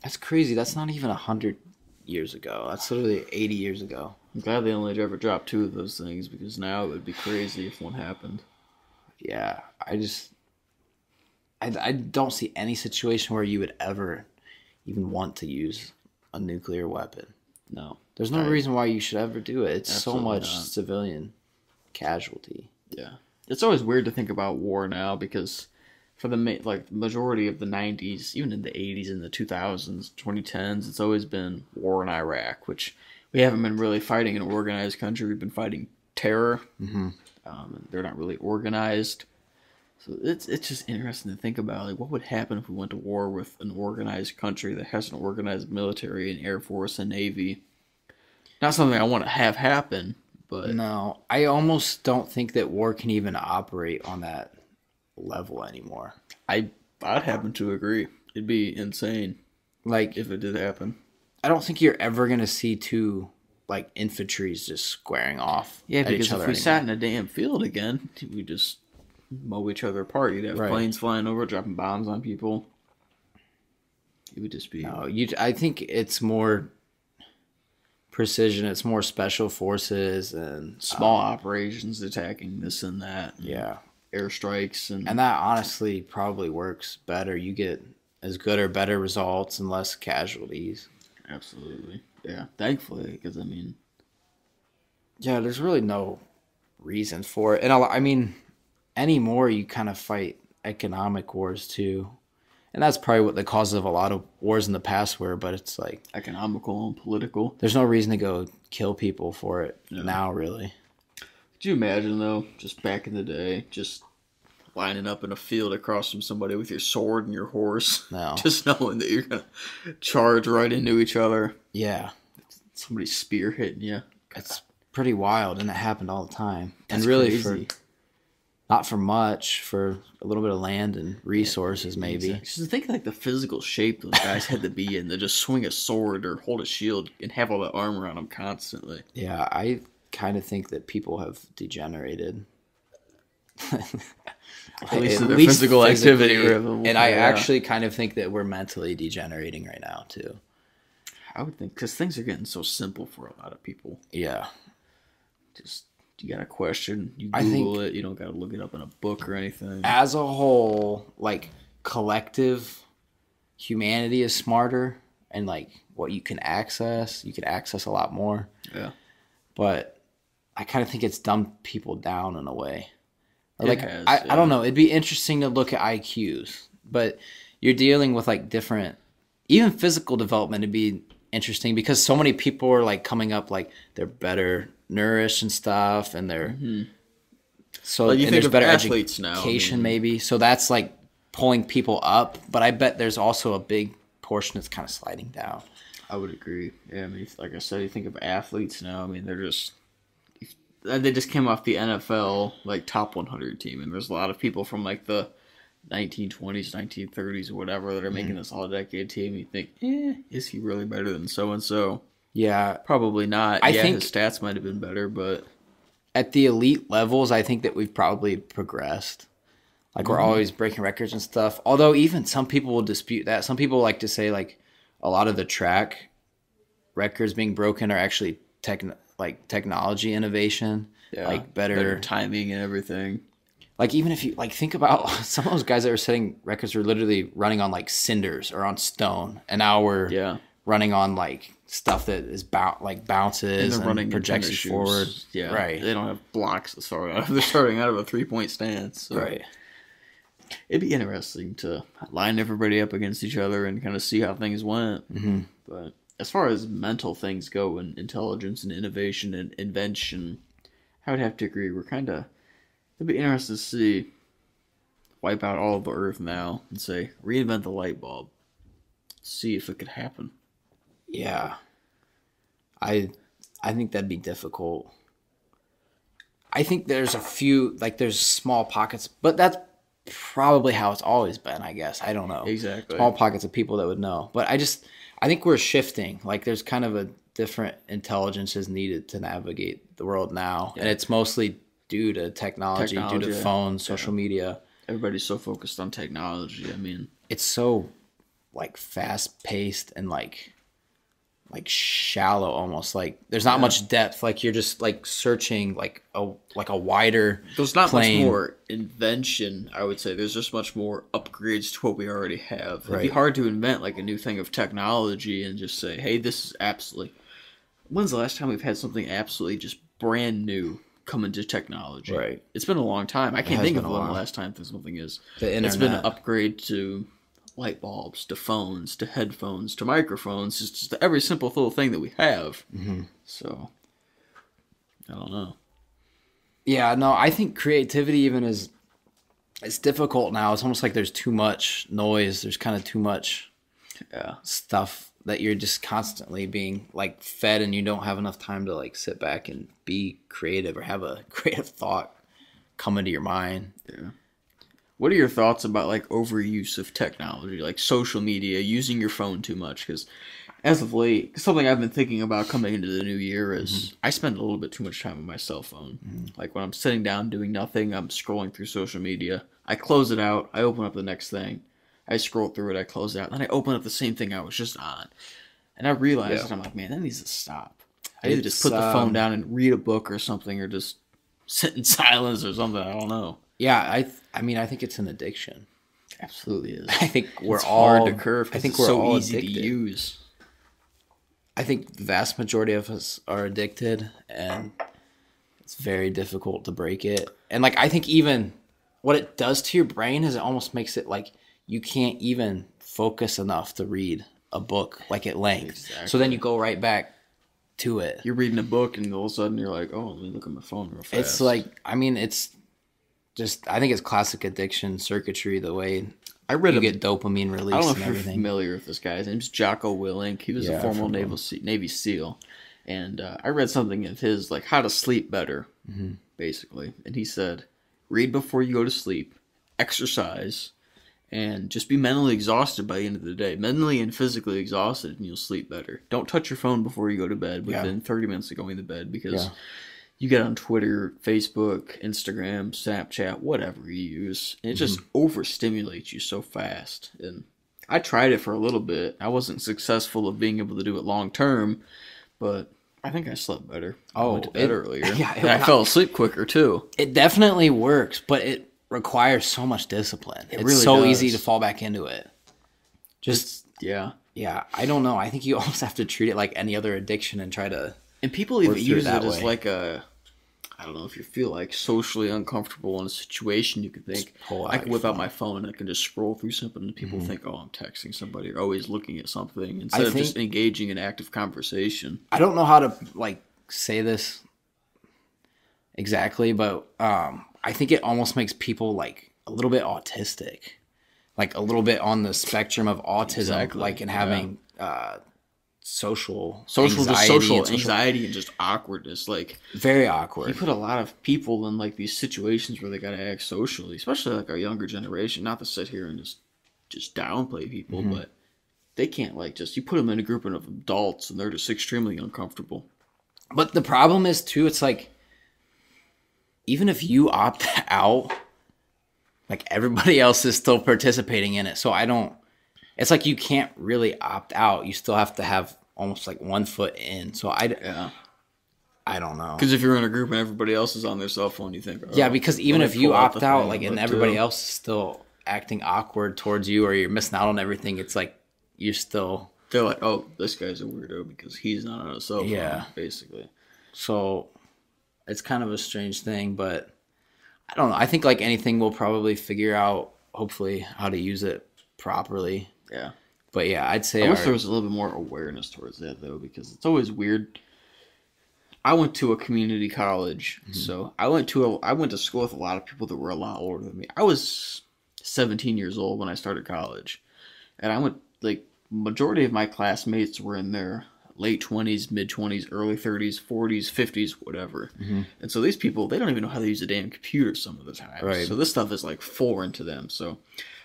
That's crazy. That's not even 100 years ago. That's literally 80 years ago. I'm glad they only ever dropped 2 of those things, because now it would be crazy if one happened. Yeah. I don't see any situation where you would ever even want to use a nuclear weapon. No. There's no reason why you should ever do it. It's so much not. Civilian casualty. Yeah. It's always weird to think about war now, because for the majority of the 90s, even in the 80s and the 2000s, 2010s, it's always been war in Iraq, which we haven't been really fighting an organized country. We've been fighting terror. Mm-hmm. And they're not really organized. So it's just interesting to think about, like, what would happen if we went to war with an organized country that has an organized military and air force and navy. Not something I want to have happen, but No, I almost don't think that war can even operate on that level anymore. I'd happen to agree. It'd be insane Like, if it did happen. I don't think you're ever gonna see two like infantries just squaring off. Yeah, at because each if other we anymore. sat in a damn field again, we just mow each other apart. You'd have Right. planes flying over, dropping bombs on people. It would just be... No, I think it's more precision. It's more special forces and small operations attacking this and that. yeah, Airstrikes and that honestly probably works better. You get as good or better results and less casualties. Absolutely. Yeah, thankfully, because I mean... Yeah, there's really no reason for it. And I mean, anymore you kind of fight economic wars too. And that's probably what the causes of a lot of wars in the past were, but it's like economical and political. there's no reason to go kill people for it now, really. Could you imagine, though, just back in the day, just lining up in a field across from somebody with your sword and your horse? No. Just knowing that you're going to charge right into each other. Yeah, Somebody's spear hitting you. it's pretty wild, and it happened all the time. That's and really crazy. not for much, for a little bit of land and resources, maybe. Exactly. Just think like the physical shape those guys had to be in to just swing a sword or hold a shield and have all that armor on them constantly. Yeah, I kind of think that people have degenerated. At least in their physical activity. And I actually kind of think that we're mentally degenerating right now, too. I would think, because things are getting so simple for a lot of people. Yeah. Just, you got a question, you I Google think- it, you don't got to look it up in a book or anything. As a whole, like, collective humanity is smarter, and, like, what you can access a lot more. Yeah. But I kind of think it's dumbed people down in a way. Or It like, has, I don't know. It'd be interesting to look at IQs, but you're dealing with like different, even physical development. It'd be interesting because so many people are like coming up like they're better nourished and stuff, and they're so Like, you and think there's of better athletes now, I education mean- maybe. So that's like pulling people up, but I bet there's also a big portion that's kind of sliding down. I would agree. Yeah, I mean, like I said, you think of athletes now. I mean, they just came off the NFL like top 100 team, and there's a lot of people from like the 1920s, 1930s, or whatever that are making this all-decade team. You think, is he really better than so and so? Yeah, Probably not. I yeah, think- his stats might have been better, but at the elite levels, I think that we've probably progressed. Like we're always breaking records and stuff. Although even some people will dispute that. Some people like to say like a lot of the track records being broken are actually technology innovation, like better timing and everything. Like even if you like think about some of those guys that were setting records were literally running on like cinders or on stone, and now we're running on like stuff that is bounces and running projects you forward. Yeah, right. They don't have blocks to start out. They're starting out of a 3-point stance. So. Right. It'd be interesting to line everybody up against each other and kind of see how things went. Mm-hmm. But as far as mental things go, and intelligence and innovation and invention, I would have to agree. It'd be interesting to see wipe out all of the Earth now and say reinvent the light bulb. See if it could happen. Yeah. I think that'd be difficult. I think there's a few there's small pockets, but that's probably how it's always been, I guess. I don't know. Exactly. Small pockets of people that would know. But I think we're shifting. Like there's kind of a different intelligence is needed to navigate the world now. Yeah. And it's mostly due to technology due to phones, social media. Everybody's so focused on technology. I mean, it's so like fast paced and like shallow almost. Like there's not much depth. Like you're just like searching like a wider there's not plane. Much more invention, I would say. There's just much more upgrades to what we already have. It'd Right. be hard to invent like a new thing of technology and just say, hey, this is absolutely... When's the last time we've had something absolutely just brand new come into technology? Right. It's been a long time. I can't has think of been a when the while. last time something is. The It's been an internet. upgrade to light bulbs to phones to headphones to microphones, just every simple little thing that we have. Mm-hmm. So, I don't know. Yeah, no, I think creativity even is it's difficult now. It's almost like there's too much noise. There's kind of too much stuff that you're just constantly being like fed, and you don't have enough time to like sit back and be creative or have a creative thought come into your mind. Yeah. What are your thoughts about like overuse of technology, like social media, using your phone too much? Because as of late, something I've been thinking about coming into the new year is I spend a little bit too much time on my cell phone. Like when I'm sitting down doing nothing, I'm scrolling through social media. I close it out. I open up the next thing. I scroll through it. I close it out. Then I open up the same thing I was just on. And I realized that I'm like, man, that needs to stop. I either just put the phone down and read a book or something, or just sit in silence or something. I don't know. Yeah, I mean, I think it's an addiction. Absolutely is. I think It's hard to curb. I think we're so all easy addicted. to use. I think the vast majority of us are addicted, and it's very difficult to break it. And like, I think even what it does to your brain is it almost makes it like you can't even focus enough to read a book like at length. Exactly. So then you go right back to it. You're reading a book and all of a sudden you're like, oh, let me look at my phone real fast. It's like, I mean, it's just, I think it's classic addiction circuitry, the way I read you a get dopamine release I don't know and if you're everything. familiar with this guy. His name's Jocko Willink. He was Yeah, a I've former heard of Navy SEAL. And I read something of his, like how to sleep better, basically. And he said, read before you go to sleep, exercise, and just be mentally exhausted by the end of the day. Mentally and physically exhausted, and you'll sleep better. Don't touch your phone before you go to bed within 30 minutes of going to bed, because you get on Twitter, Facebook, Instagram, Snapchat, whatever you use, and it just overstimulates you so fast. And I tried it for a little bit. I wasn't successful of being able to do it long term, but I think I slept better. I went to bed earlier. Yeah, and I fell asleep quicker too. It definitely works, but it requires so much discipline. It's really so does. easy to fall back into it. Just, Yeah. yeah, I don't know. I think you almost have to treat it like any other addiction and try to... And people even through use it it that as way. like a, I don't know, if you feel like socially uncomfortable in a situation, you could think, pull out I can your whip out phone. my phone and I can just scroll through something and people think, oh, I'm texting somebody or always looking at something instead of just think- engaging in active conversation. I don't know how to like say this exactly, but I think it almost makes people like a little bit autistic, like a little bit on the spectrum of autism, Exactly, like in having social Social and anxiety and just awkwardness. Like, very you awkward. put a lot of people in like these situations where they got to act socially, especially like our younger generation. Not to sit here and just downplay people, but they can't like just you put them in a group of adults and they're just extremely uncomfortable. But the problem is too, it's like even if you opt out, like everybody else is still participating in it. So it's like you can't really opt out. You still have to have almost like one foot in. So I don't know. Because if you're in a group and everybody else is on their cell phone, you think, oh, Yeah, because even let me if you pull out opt the out, phone, like, and but, everybody else is still acting awkward towards you, or you're missing out on everything, it's like you're still. they're like, oh, this guy's a weirdo because he's not on a cell phone, Yeah. basically. So it's kind of a strange thing, but I don't know. I think like anything, we'll probably figure out, hopefully, how to use it properly. Yeah. But yeah, I'd say I wish there was a little bit more awareness towards that, though, because it's always weird. I went to a community college, so I went to school with a lot of people that were a lot older than me. I was 17 years old when I started college, and I went like majority of my classmates were in their late 20s, mid 20s, early 30s, 40s, 50s, whatever. And so these people, they don't even know how to use a damn computer some of the time. Right. So this stuff is like foreign to them. So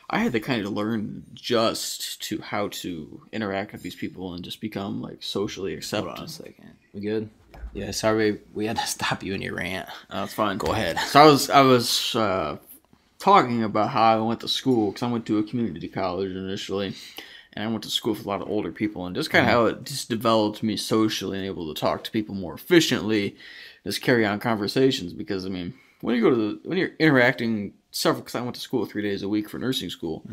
I had to kind of learn just to how to interact with these people and just become like socially Hold accepted. on a second. We good? Yeah, sorry we had to stop you in your rant. That's fine. Go ahead. So I was talking about how I went to school, because I went to a community college initially, and I went to school with a lot of older people, and just kind of how it just developed me socially and able to talk to people more efficiently, just carry on conversations. Because I mean, when you're interacting because I went to school 3 days a week for nursing school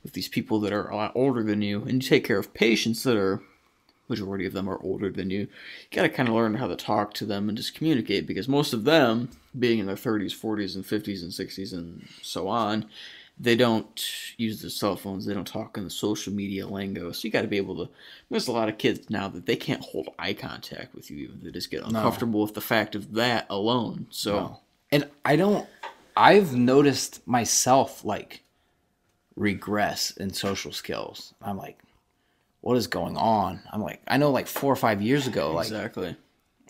with these people that are a lot older than you, and you take care of patients that are, majority of them are older than you got to kind of learn how to talk to them and just communicate, because most of them, being in their 30s, 40s, and 50s, and 60s, and so on, they don't use their cell phones. They don't talk in the social media lingo. So you got to be able to. There's a lot of kids now that they can't hold eye contact with you. Even they just get uncomfortable with the fact of that alone. So, No. And I've noticed myself like regress in social skills. I'm like, what is going on? I'm like, I know like 4 or 5 years ago, like exactly.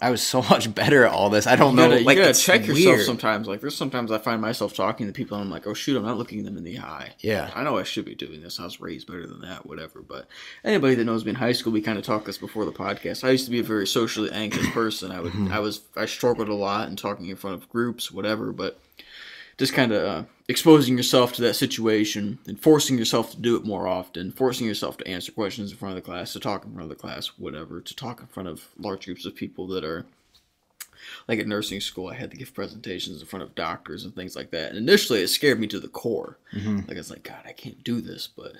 I was so much better at all this. I don't know. You Like, gotta it's check yourself weird. sometimes. Like there's sometimes I find myself talking to people and I'm like, oh shoot, I'm not looking them in the eye. Yeah. I know I should be doing this. I was raised better than that, whatever. But anybody that knows me in high school, we kind of talked this before the podcast. I used to be a very socially anxious person. I struggled a lot in talking in front of groups, whatever. But just kind of exposing yourself to that situation and forcing yourself to do it more often, forcing yourself to answer questions in front of the class, to talk in front of the class, whatever, to talk in front of large groups of people that are. Like at nursing school, I had to give presentations in front of doctors and things like that. And initially, it scared me to the core. Like I was like, God, I can't do this. But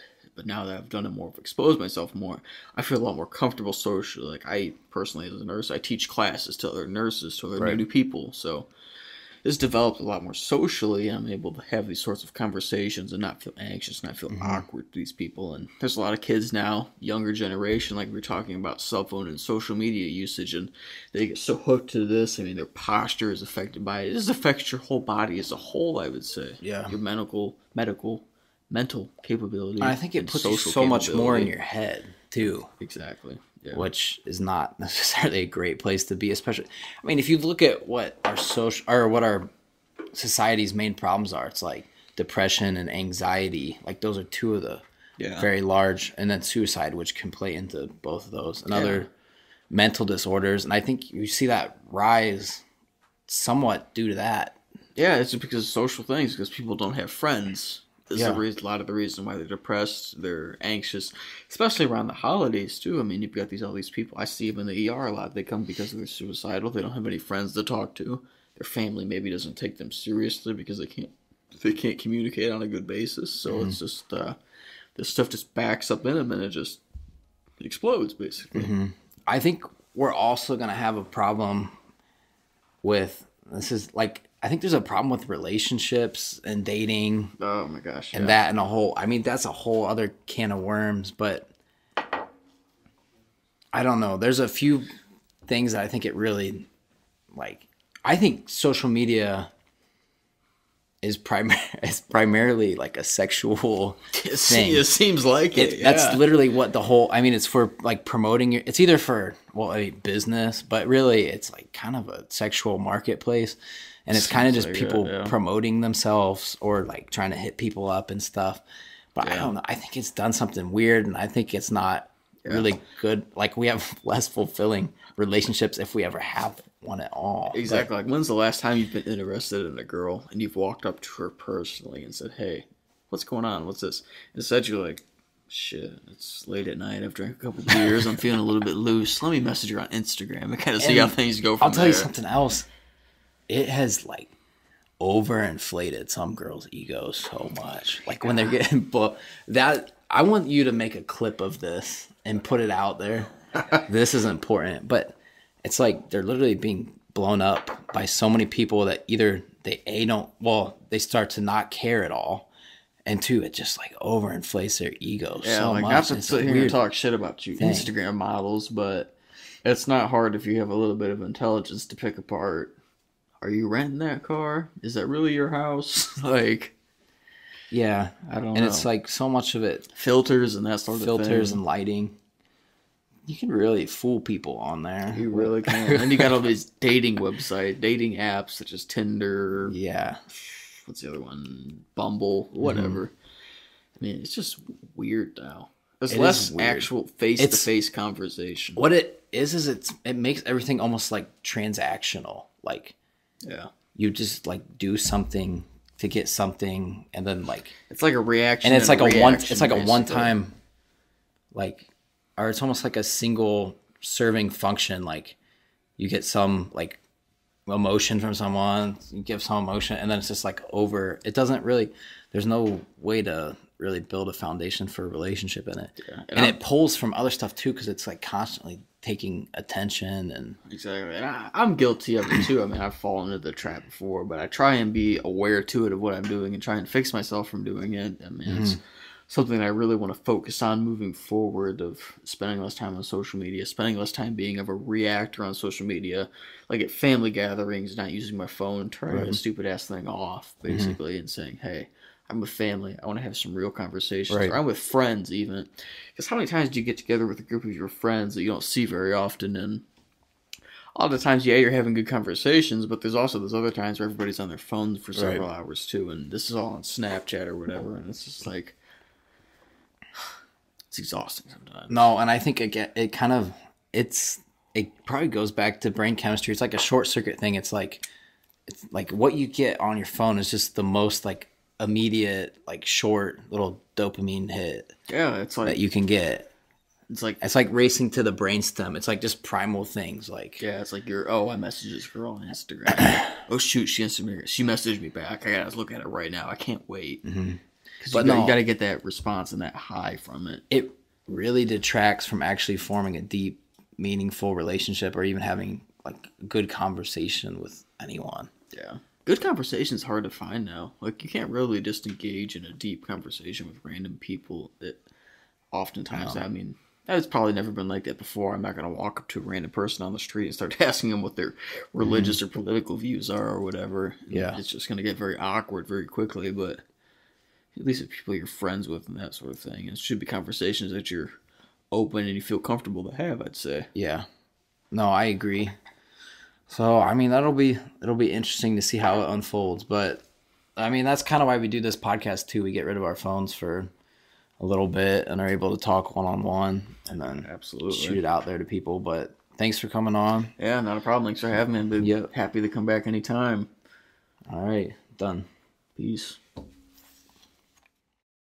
now that I've done it more, exposed myself more, I feel a lot more comfortable socially. Like I personally, as a nurse, I teach classes to other nurses, to other new people. So it's developed a lot more socially. I'm able to have these sorts of conversations and not feel anxious, not feel awkward to these people. And there's a lot of kids now, younger generation, like we were talking about cell phone and social media usage, and they get so hooked to this. I mean, their posture is affected by it. It just affects your whole body as a whole, I would say. Yeah. Your mental capability. I think it and puts you social so much more in capability. your head too. Exactly. Yeah. Which is not necessarily a great place to be, especially. I mean, if you look at what our society's main problems are, it's like depression and anxiety. Like those are two of the very large, and then suicide, which can play into both of those, and other mental disorders. And I think you see that rise somewhat due to that. Yeah, it's because of social things, because people don't have friends. This is a lot of the reason why they're depressed, they're anxious, especially around the holidays, too. I mean, you've got all these people. I see them in the ER a lot. They come because they're suicidal. They don't have any friends to talk to. Their family maybe doesn't take them seriously because they can't communicate on a good basis. So it's just, this stuff just backs up in them and it just explodes, basically. I think we're also going to have a problem with, I think there's a problem with relationships and dating. Oh my gosh. And that and that's a whole other can of worms, but I don't know. There's a few things that I think it really, I think social media is primarily like a sexual thing. It seems like it. That's literally what the whole, it's for like promoting it's either for, a business, but really it's like kind of a sexual marketplace. And it's kind of just people promoting themselves or like trying to hit people up and stuff. But I don't know. I think it's done something weird, and I think it's not really good. Like we have less fulfilling relationships if we ever have one at all. Exactly. Like when's the last time you've been interested in a girl and you've walked up to her personally and said, "Hey, what's going on? What's this?" Instead, you're like, "Shit, it's late at night. I've drank a couple beers. I'm feeling a little bit loose. Let me message her on Instagram and kind of see how things go from there." I'll tell you something else. It has like overinflated some girls' egos so much. Like when they're getting I want you to make a clip of this and put it out there. This is important, but it's like they're literally being blown up by so many people that either they start to not care at all, and two, it just like overinflates their egos so much. Not to sit here and talk shit about you Instagram models, but it's not hard if you have a little bit of intelligence to pick apart. Are you renting that car? Is that really your house? Yeah, I don't know. And it's like so much of it, filters and that sort of thing. Filters and lighting. You can really fool people on there. You really can. And you got all these dating apps such as Tinder. Yeah. What's the other one? Bumble, whatever. I mean, it's just weird now. There's less actual face-to-face conversation. What it is it makes everything almost like transactional. Like, you just like do something to get something, and then like it's like a reaction, and it's like a one time, like, or it's almost like a single serving function. Like, you get some like emotion from someone, you give some emotion, and then it's just like over. It doesn't really. There's no way to really build a foundation for a relationship in it. Yeah. And it pulls from other stuff too, because it's like constantly taking attention and Exactly. And I'm guilty of it too. I mean, I've fallen into the trap before, but I try and be aware to it of what I'm doing and try and fix myself from doing it. I mean, it's something I really want to focus on moving forward, of spending less time on social media, spending less time being of a reactor on social media, like at family gatherings, not using my phone, turning the stupid ass thing off, basically, and saying, hey, I'm with family. I want to have some real conversations. Right. Or I'm with friends, even. Because how many times do you get together with a group of your friends that you don't see very often? And a lot of the times, yeah, you're having good conversations, but there's also those other times where everybody's on their phones for several hours too, and this is all on Snapchat or whatever, and it's just like, it's exhausting sometimes. no, and I think again, it probably goes back to brain chemistry. It's like a short circuit thing. It's like what you get on your phone is just the most like immediate, like short little dopamine hit Yeah, it's that like you can get. it's like It's like racing to the brainstem. It's like just primal things. Like yeah, it's like I messaged this girl on Instagram. Oh shoot, she messaged me back. I gotta look at it right now. I can't wait. Because you got to get that response and that high from it. it really detracts from actually forming a deep, meaningful relationship or even having like a good conversation with anyone. Yeah. Good conversation is hard to find now. Like, you can't really just engage in a deep conversation with random people. That oftentimes, I mean, it's probably never been like that before. I'm not going to walk up to a random person on the street and start asking them what their religious or political views are or whatever. Yeah. It's just going to get very awkward very quickly, but at least with people you're friends with and that sort of thing. It should be conversations that you're open and you feel comfortable to have, I'd say. Yeah. No, I agree. So, I mean, it'll be interesting to see how it unfolds. But, I mean, that's kind of why we do this podcast, too. We get rid of our phones for a little bit and are able to talk one-on-one and then Absolutely. shoot it out there to people. But thanks for coming on. Yeah, not a problem. Thanks for having me. I'd be happy to come back anytime. All right. Done. Peace.